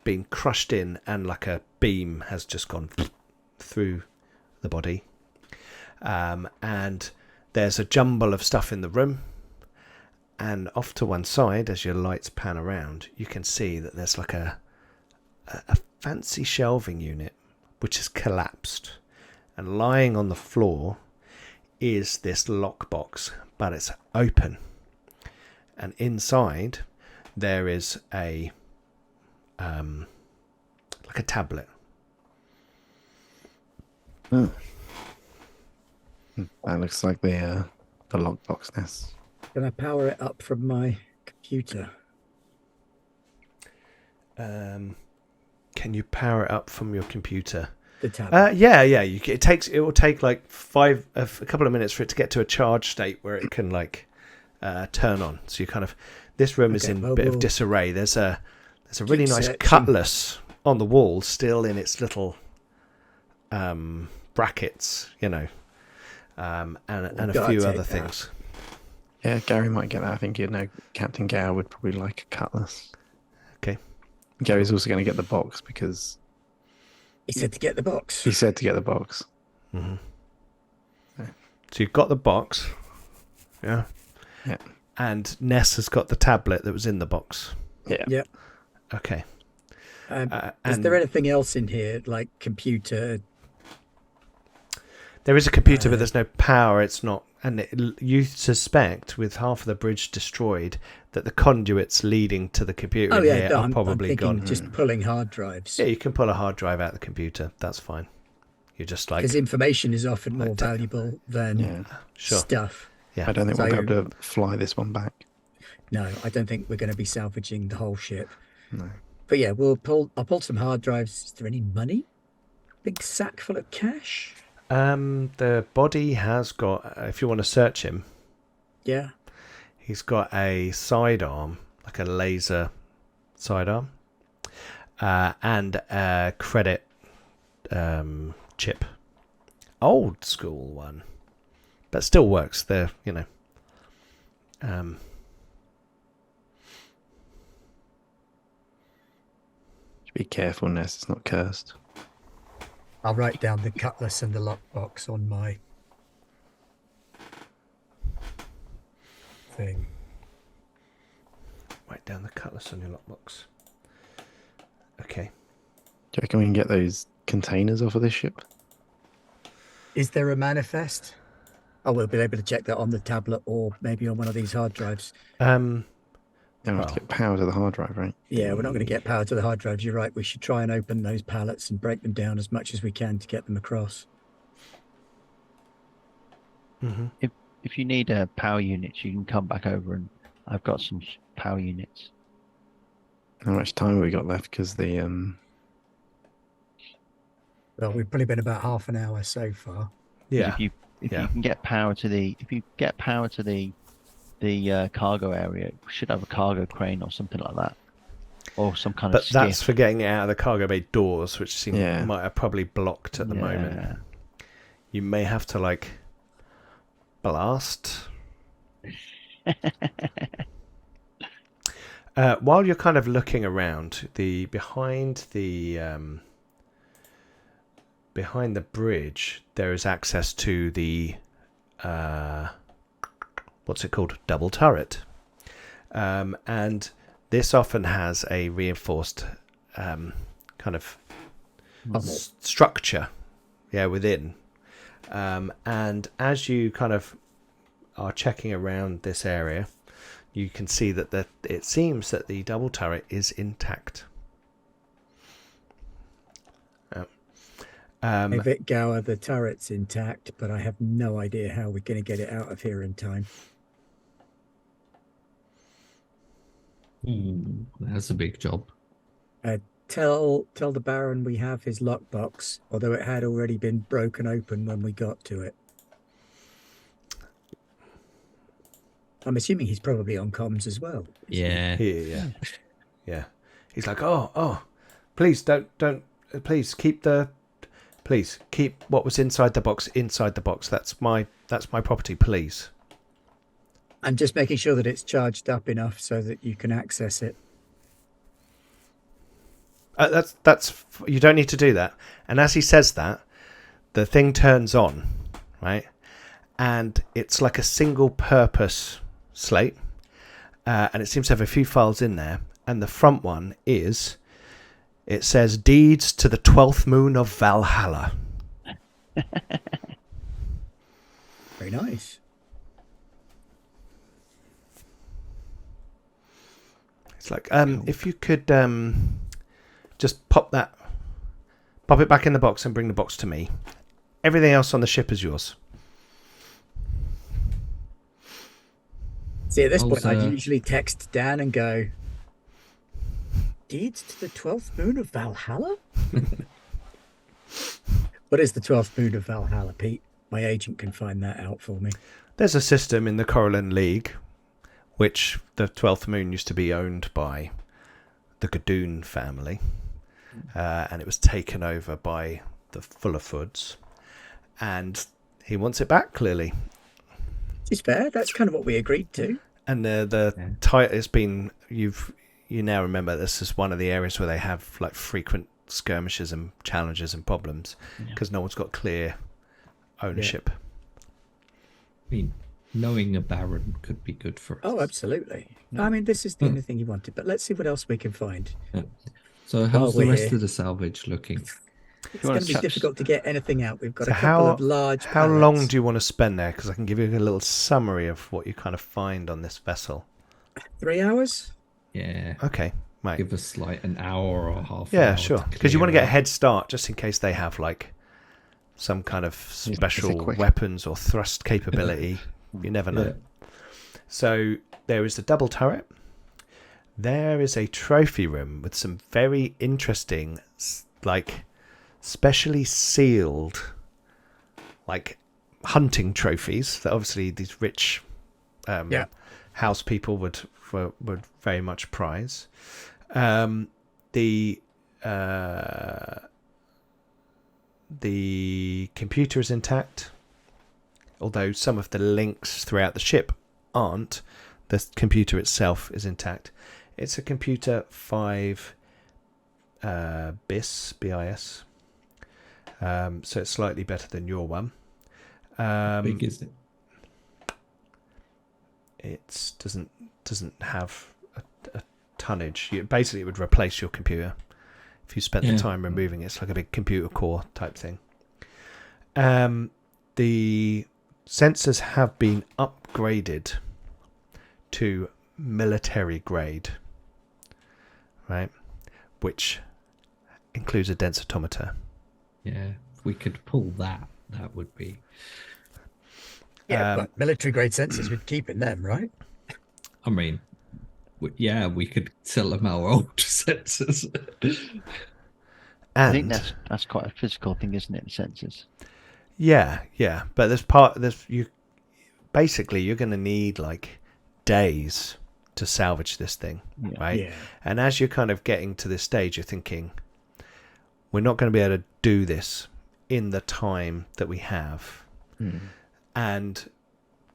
been crushed in, and like a beam has just gone through the body. And there's a jumble of stuff in the room. And off to one side, as your lights pan around, you can see that there's like a fancy shelving unit which has collapsed. And lying on the floor is this lockbox, but it's open. And inside there is a like a tablet. Oh. That looks like the lockbox nest. Can I power it up from my computer? Can you power it up from your computer? The tablet. Yeah. It will take like a couple of minutes for it to get to a charge state where it can like turn on. So you kind of, this room is in a bit of disarray. There's a really nice cutlass on the wall, still in its little brackets, and a few other things. Yeah, Gary might get that. I think Captain Gower would probably like a cutlass. Okay. Gary's also going to get the box because he said to get the box. He said to get the box. Mm-hmm. Yeah. So you've got the box. Yeah. Yeah. And Ness has got the tablet that was in the box. Yeah. Yeah. Okay. Is there anything else in here, like computer? There is a computer, but there's no power. It's not, and you suspect, with half of the bridge destroyed, that the conduits leading to the computer are probably I'm gone. Just pulling hard drives. Yeah, you can pull a hard drive out of the computer. That's fine. You're just like, because information is often more valuable than stuff. Yeah, I don't think we'll be able to fly this one back. No, I don't think we're going to be salvaging the whole ship. No. But yeah, I'll pull some hard drives. Is there any money? Big sack full of cash? The body has got, if you want to search him, yeah, he's got a sidearm, like a laser sidearm, and a credit chip, old school one, but still works. There, Be careful, Ness. It's not cursed. I'll write down the cutlass and the lockbox on my thing. Write down the cutlass on your lockbox. Okay. Do you reckon we can get those containers off of this ship? Is there a manifest? Oh, we'll be able to check that on the tablet or maybe on one of these hard drives. Don't have to get power to the hard drive, right? Yeah, we're not going to get power to the hard drives. You're right. We should try and open those pallets and break them down as much as we can to get them across. Mm-hmm. If you need power units, you can come back over, and I've got some power units. How much time have we got left? Because the Well, we've probably been about half an hour so far. Yeah. If you can get power to the cargo area, it should have a cargo crane or something like that, or some kind of. But that's for getting it out of the cargo bay doors, which might have probably blocked at the moment. You may have to blast. While you're kind of looking around, behind the bridge, there is access to the what's it called? Double turret. And this often has a reinforced kind of structure within. And as you kind of are checking around this area, you can see that it seems that the double turret is intact. Vic Gower, the turret's intact, but I have no idea how we're going to get it out of here in time. That's a big job. Tell the Baron we have his lockbox, although it had already been broken open when we got to it. I'm assuming he's probably on comms as well. Yeah. Yeah. He's like, oh, please please keep what was inside the box inside the box. That's my property, please. I'm just making sure that it's charged up enough so that you can access it. That's you don't need to do that. And as he says that, the thing turns on, right? And it's like a single purpose slate, and it seems to have a few files in there. And the front one is, it says deeds to the 12th moon of Valhalla. Very nice. It's like if you could just pop it back in the box and bring the box to me. Everything else on the ship is yours. See, at this point, Also- I'd usually text Dan and go, deeds to the 12th moon of Valhalla? What is the 12th moon of Valhalla, Pete? My agent can find that out for me. There's a system in the Corellan League, which the 12th moon used to be owned by the Gadoon family, and it was taken over by the Fullerfords, and he wants it back, clearly. It's fair. That's kind of what we agreed to. And the title has been, you now remember this is one of the areas where they have like frequent skirmishes and challenges and problems because no one's got clear ownership. I mean, knowing a baron could be good for us. Oh, absolutely. I mean, this is the only thing you wanted, but let's see what else we can find. Yeah. So how's While the we're rest here. of the salvage looking? It's going to be difficult to get anything out. We've got So a couple of large how pallets. long do you want to spend there? Because I can give you a little summary of what you kind of find on this vessel. 3 hours? Yeah. Okay, right. Give us like an hour or half. Yeah, hour sure. to Because you want to clear get a out. head start just in case they have like some kind of it's special quick. weapons or thrust capability. You never know. Yeah. So there is the double turret. There is a trophy room with some very interesting, like specially sealed, like hunting trophies that obviously these rich house people would very much prize. The computer is intact, although some of the links throughout the ship aren't. The computer itself is intact. It's a computer 5 BIS, BIS. So it's slightly better than your one. How big is it? It doesn't have a tonnage. Basically, it would replace your computer if you spent the time removing it. It's like a big computer core type thing. The sensors have been upgraded to military grade, right? Which includes a densitometer. Yeah. If we could pull that, that would be. Yeah, but military grade sensors, we'd keep in them, right? I mean, we could sell them our old sensors. I think And that's quite a physical thing, isn't it? The sensors. yeah, but you're going to need like days to salvage this thing, right? Yeah. And as you're kind of getting to this stage, you're thinking, we're not going to be able to do this in the time that we have. And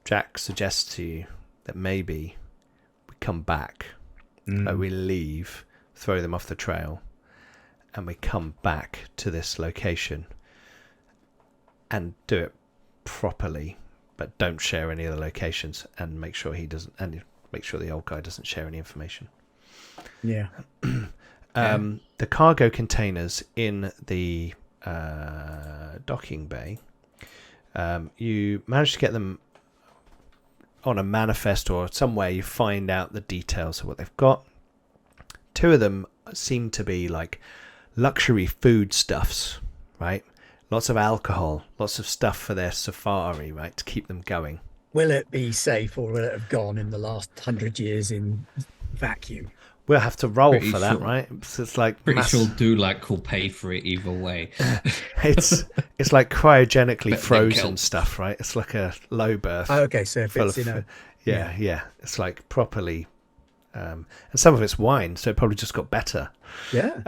Jack suggests to you that maybe we come back, like we leave, throw them off the trail, and we come back to this location and do it properly, but don't share any of the locations, and make sure he doesn't, and make sure the old guy doesn't share any information. Yeah. The cargo containers in the docking bay, you manage to get them on a manifest or somewhere. You find out the details of what they've got. 2 of them seem to be like luxury foodstuffs, right? Lots of alcohol, lots of stuff for their safari, right, to keep them going. Will it be safe, or will it have gone in the last 100 years in vacuum? We'll have to roll Pretty for that, sure. right? So it's like Pretty sure Dulac will pay for it either way. it's like cryogenically But frozen kelp. stuff, right? It's like a low berth. Oh, okay, so if full it's of- in a... yeah. It's like properly, and some of it's wine, so it probably just got better. Yeah.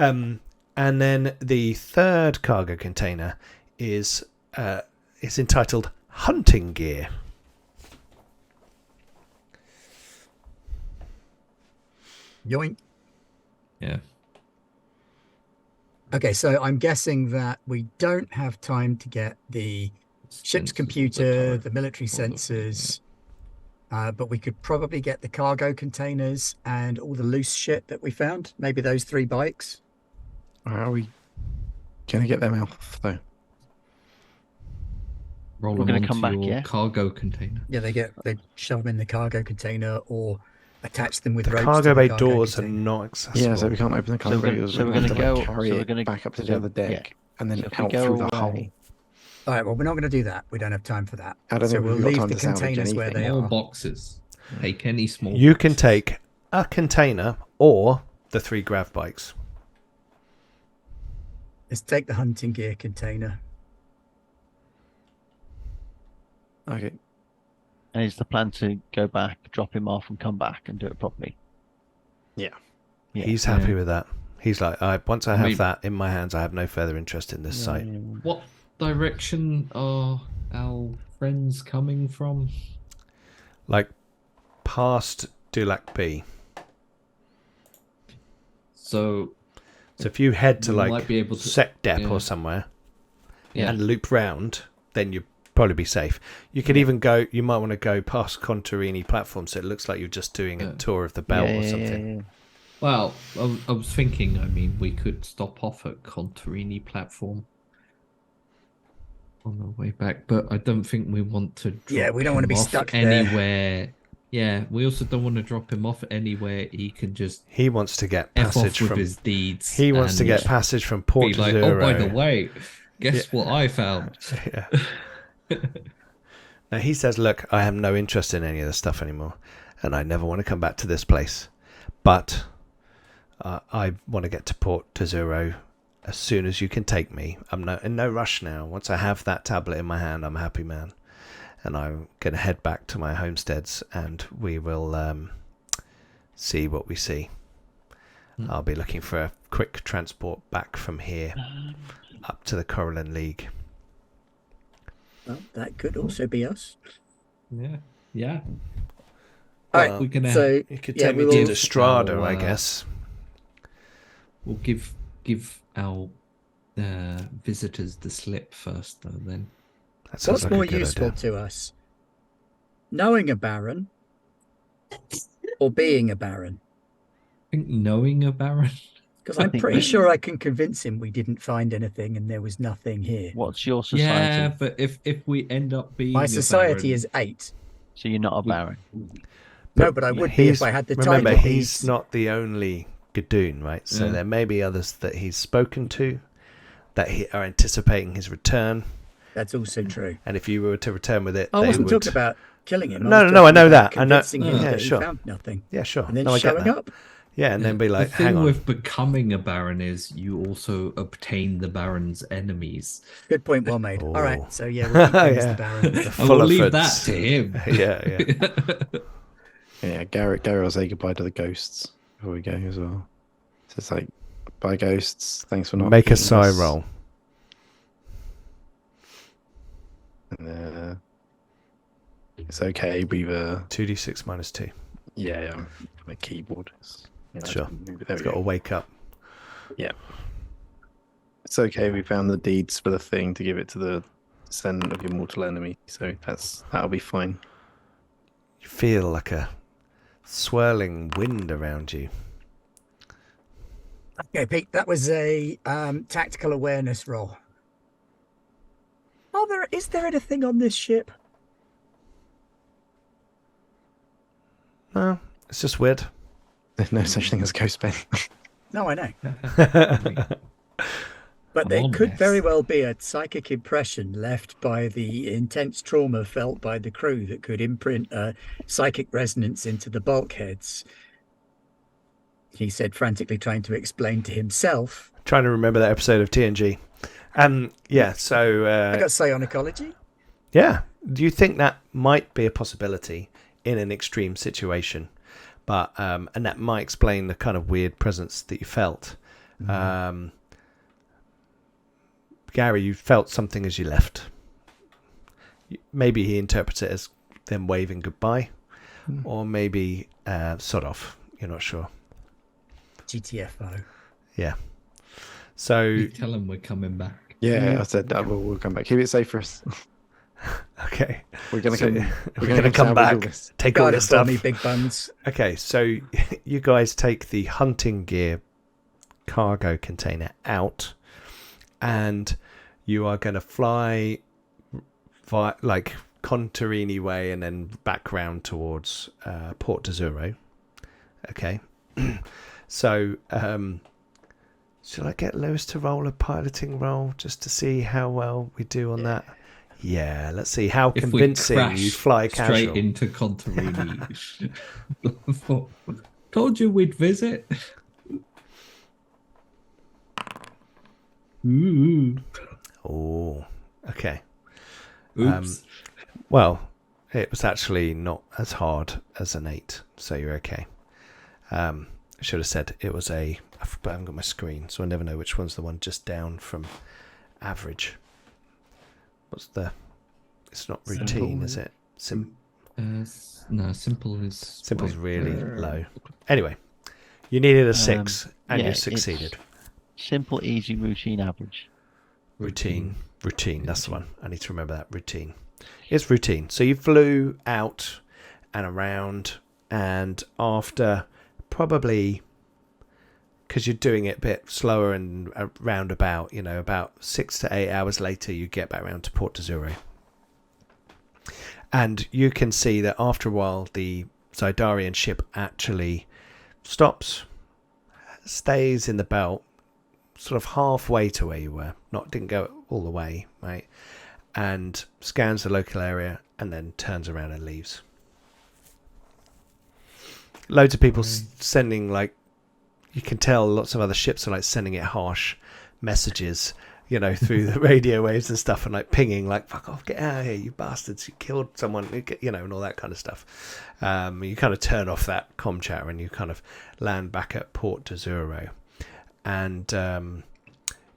And then the third cargo container is entitled hunting gear. Yoink. Yeah. Okay, so I'm guessing that we don't have time to get the ship's Sensors of computer, turret. the military Probably, sensors, but we could probably get the cargo containers and all the loose shit that we found. Maybe those 3 bikes. How are we going to get them off, though? Roll We're them gonna come onto back, your yeah? cargo container. Yeah, they shove them in the cargo container or attach them with The ropes cargo to bay the cargo doors are container. not accessible. Yeah, so we can't open the So we're cargo. gonna- So so we're we're going to gonna have go- to carry so we're it gonna- back up to the so- other deck yeah. and then So if we out go through the away- hull. All right, well, we're not going to do that. We don't have time for that. I don't So think we'll we've got leave time the to salvage containers where anything. they Small are. boxes. Take any small. You can boxes. take a container or the 3 grav bikes. Let's take the hunting gear container. Okay. And is the plan to go back, drop him off, and come back and do it properly? Yeah. Yeah. He's happy Yeah. with that. He's like, once I I have mean- that in my hands, I have no further interest in this site. What direction are our friends coming from? Like, past Dulac B. So So if you head to we like might be able to. Sec Dep yeah. or somewhere Yeah. and loop round, then you'd probably be safe. You could even go, you might want to go past Contorini platform so it looks like you're just doing a Yeah. tour of the belt or something. Yeah. Well, I was thinking. I mean, we could stop off at Contorini platform on the way back, but I don't think we want to. Yeah, we don't drop want to him be off stuck there. anywhere. Yeah, we also don't want to drop him off anywhere he can just He wants to get f passage off with from. his deeds. He wants to and get passage from Port be like, Dizuro. oh, by the way, guess what I found? Yeah. Now he says, "Look, I have no interest in any of this stuff anymore, and I never want to come back to this place. But I want to get to Port Dizuro as soon as you can take me. I'm in no rush now. Once I have that tablet in my hand, I'm a happy man, and I'm going to head back to my homesteads, and we will see what we see. I'll be looking for a quick transport back from here up to the Coralline League." Well, that could also be us. Yeah. All right, Well, we can. so You could yeah, take we me will. to Estrada, our, I guess. We'll give our visitors the slip first, though. Then That sounds What's like a more good useful idea. to us? Knowing a baron or being a baron? I think knowing a baron. Because I'm pretty sure I can convince him we didn't find anything and there was nothing here. What's your society? Yeah, but if we end up being My a society baron, is 8. So you're not a baron. No, but I would be if I had the title. Remember, he's not the only Gadoon, right? So Yeah. there may be others that he's spoken to that are anticipating his return. That's also true. And if you were to return with it, I they wasn't would... talking about killing him. No, was no, I talking know about that. I know- convincing him yeah, that sure. he found nothing. Yeah, sure. And then No, I get showing that. up. Yeah, and then be like, the thing hang on. with becoming a baron is you also obtain the baron's enemies. Good point, well made. All Oh. right, so yeah, we'll keep him as Yeah. the baron. The I will leave Fullerfords. that to him. Yeah. Yeah, Gary will say goodbye to the ghosts before we go as well. So it's like, bye ghosts, thanks for not Make a eating psi us. roll. And, it's okay, we've 2d6 minus 2. yeah, my keyboard is Sure. there It's we got to go. wake up. It's okay, we found the deeds for the thing to give it to the descendant of your mortal enemy, so that'll be fine. You feel like a swirling wind around you. Okay, Pete, that was a tactical awareness roll. Is there anything on this ship? No, it's just weird. There's no such thing as ghost pen. No, I know. But Come there on, could Ness. very well be a psychic impression left by the intense trauma felt by the crew that could imprint a psychic resonance into the bulkheads. He said, frantically trying to explain to himself. Trying to remember that episode of TNG. Yeah, so... I got psionicology. Yeah. Do you think that might be a possibility in an extreme situation? But and that might explain the kind of weird presence that you felt. Gary, you felt something as you left. Maybe he interprets it as them waving goodbye, or maybe sod off. You're not sure. GTFO. Yeah. So You tell them we're coming back. Yeah, I said that we'll come back. Keep it safe for us. okay, We're gonna So, come. we're gonna come salvage all back, this. take all Got your it for stuff. me, big buns. Okay, so you guys take the hunting gear cargo container out, and you are going to fly like Contarini way and then back round towards Port Dizuro. Okay, so should I get Lewis to roll a piloting roll just to see how well we do on that? Yeah, let's see how If we convincing crash you fly straight casual. into Contarini. Told you we'd visit. Ooh. Oh, okay. Oops. Well, it was actually not as hard as an 8, so you're okay. I should have said it was I haven't got my screen, so I never know which one's the one just down from average. What's the... It's not routine, is it? No, simple is... Simple's really low. Anyway, you needed a 6, and yeah, you it's succeeded. Simple, easy, routine, average. Routine, that's the one. I need to remember that. Routine. It's routine. So you flew out and around, and after probably, because you're doing it a bit slower and roundabout, about 6 to 8 hours later, you get back around to Port Dizuro. And you can see that after a while, the Zydarian ship actually stops, stays in the belt, sort of halfway to where you were, didn't go all the way, right? And scans the local area and then turns around and leaves. Loads of people sending, like, you can tell lots of other ships are like sending it harsh messages, through the radio waves and stuff, and like pinging, like, fuck off, get out of here, you bastards, you killed someone, and all that kind of stuff. You kind of turn off that comm chatter and you kind of land back at Port Dizuro. And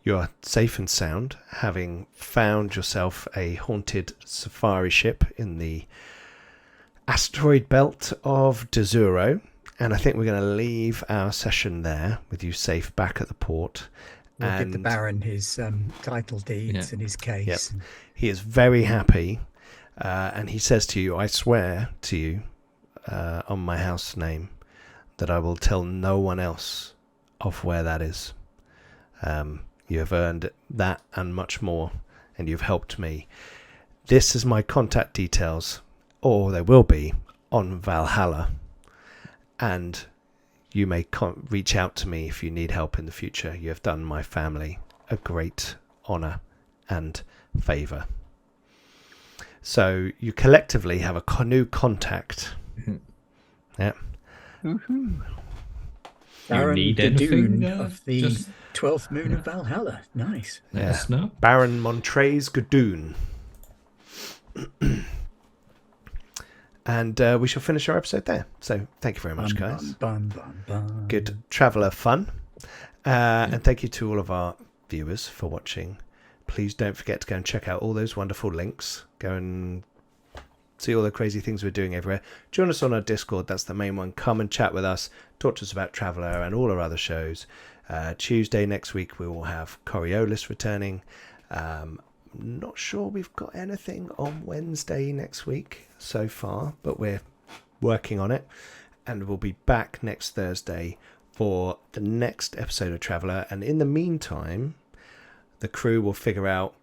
you're safe and sound, having found yourself a haunted safari ship in the asteroid belt of Dizuro. And I think we're going to leave our session there with you safe back at the port. We'll give the Baron his title deeds and his case. Yep. He is very happy, and he says to you, I swear to you on my house name that I will tell no one else of where that is. You have earned that and much more, and you've helped me. This is my contact details, or they will be, on Valhalla, and you may reach out to me if you need help in the future. You have done my family a great honour and favour. So you collectively have a new contact. Yeah. Woohoo. Baron need anything, Gadoon of the just- 12th moon of Valhalla. Nice. Let us know. Baron Montrez Gadoon. And we shall finish our episode there. So thank you very much, guys. Good traveller fun. And thank you to all of our viewers for watching. Please don't forget to go and check out all those wonderful links. Go and see all the crazy things we're doing everywhere. Join us on our Discord. That's the main one. Come and chat with us. Talk to us about Traveller and all our other shows. Tuesday next week we will have Coriolis returning. Not sure we've got anything on Wednesday next week so far, but we're working on it, and we'll be back next Thursday for the next episode of Traveller. And in the meantime, the crew will figure out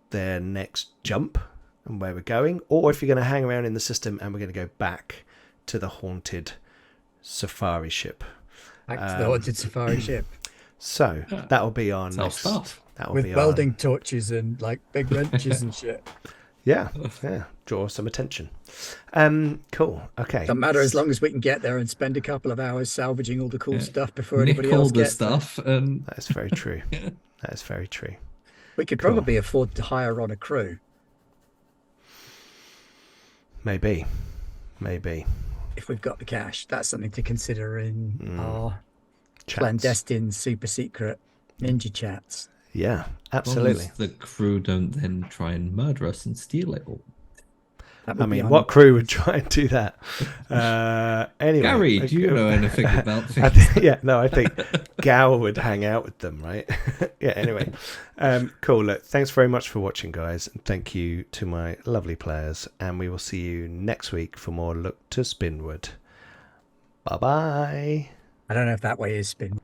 their next jump and where we're going, or if you're going to hang around in the system and we're going to go back to the haunted safari ship. Back to the haunted safari ship. So that'll be our It's our next stuff. that'll With be welding torches and like big wrenches and shit. yeah, draw some attention. Cool. Okay. Doesn't matter as long as we can get there and spend a couple of hours salvaging all the cool stuff before anybody Nick all else the gets there. stuff. And That is very true. That is very true. We could probably afford to hire on a crew Maybe. if we've got the cash. That's something to consider in our Chats. clandestine, super secret ninja chats. Yeah, as long absolutely. as the crew don't then try and murder us and steal it all. That I would be mean, on- what crew would try and do that? Anyway, Gary, do you know anything about I things? I think Gower would hang out with them, right? Yeah, anyway. Cool. Look, thanks very much for watching, guys. And thank you to my lovely players. And we will see you next week for more Look to Spinward. Bye-bye. I don't know if that way is spin.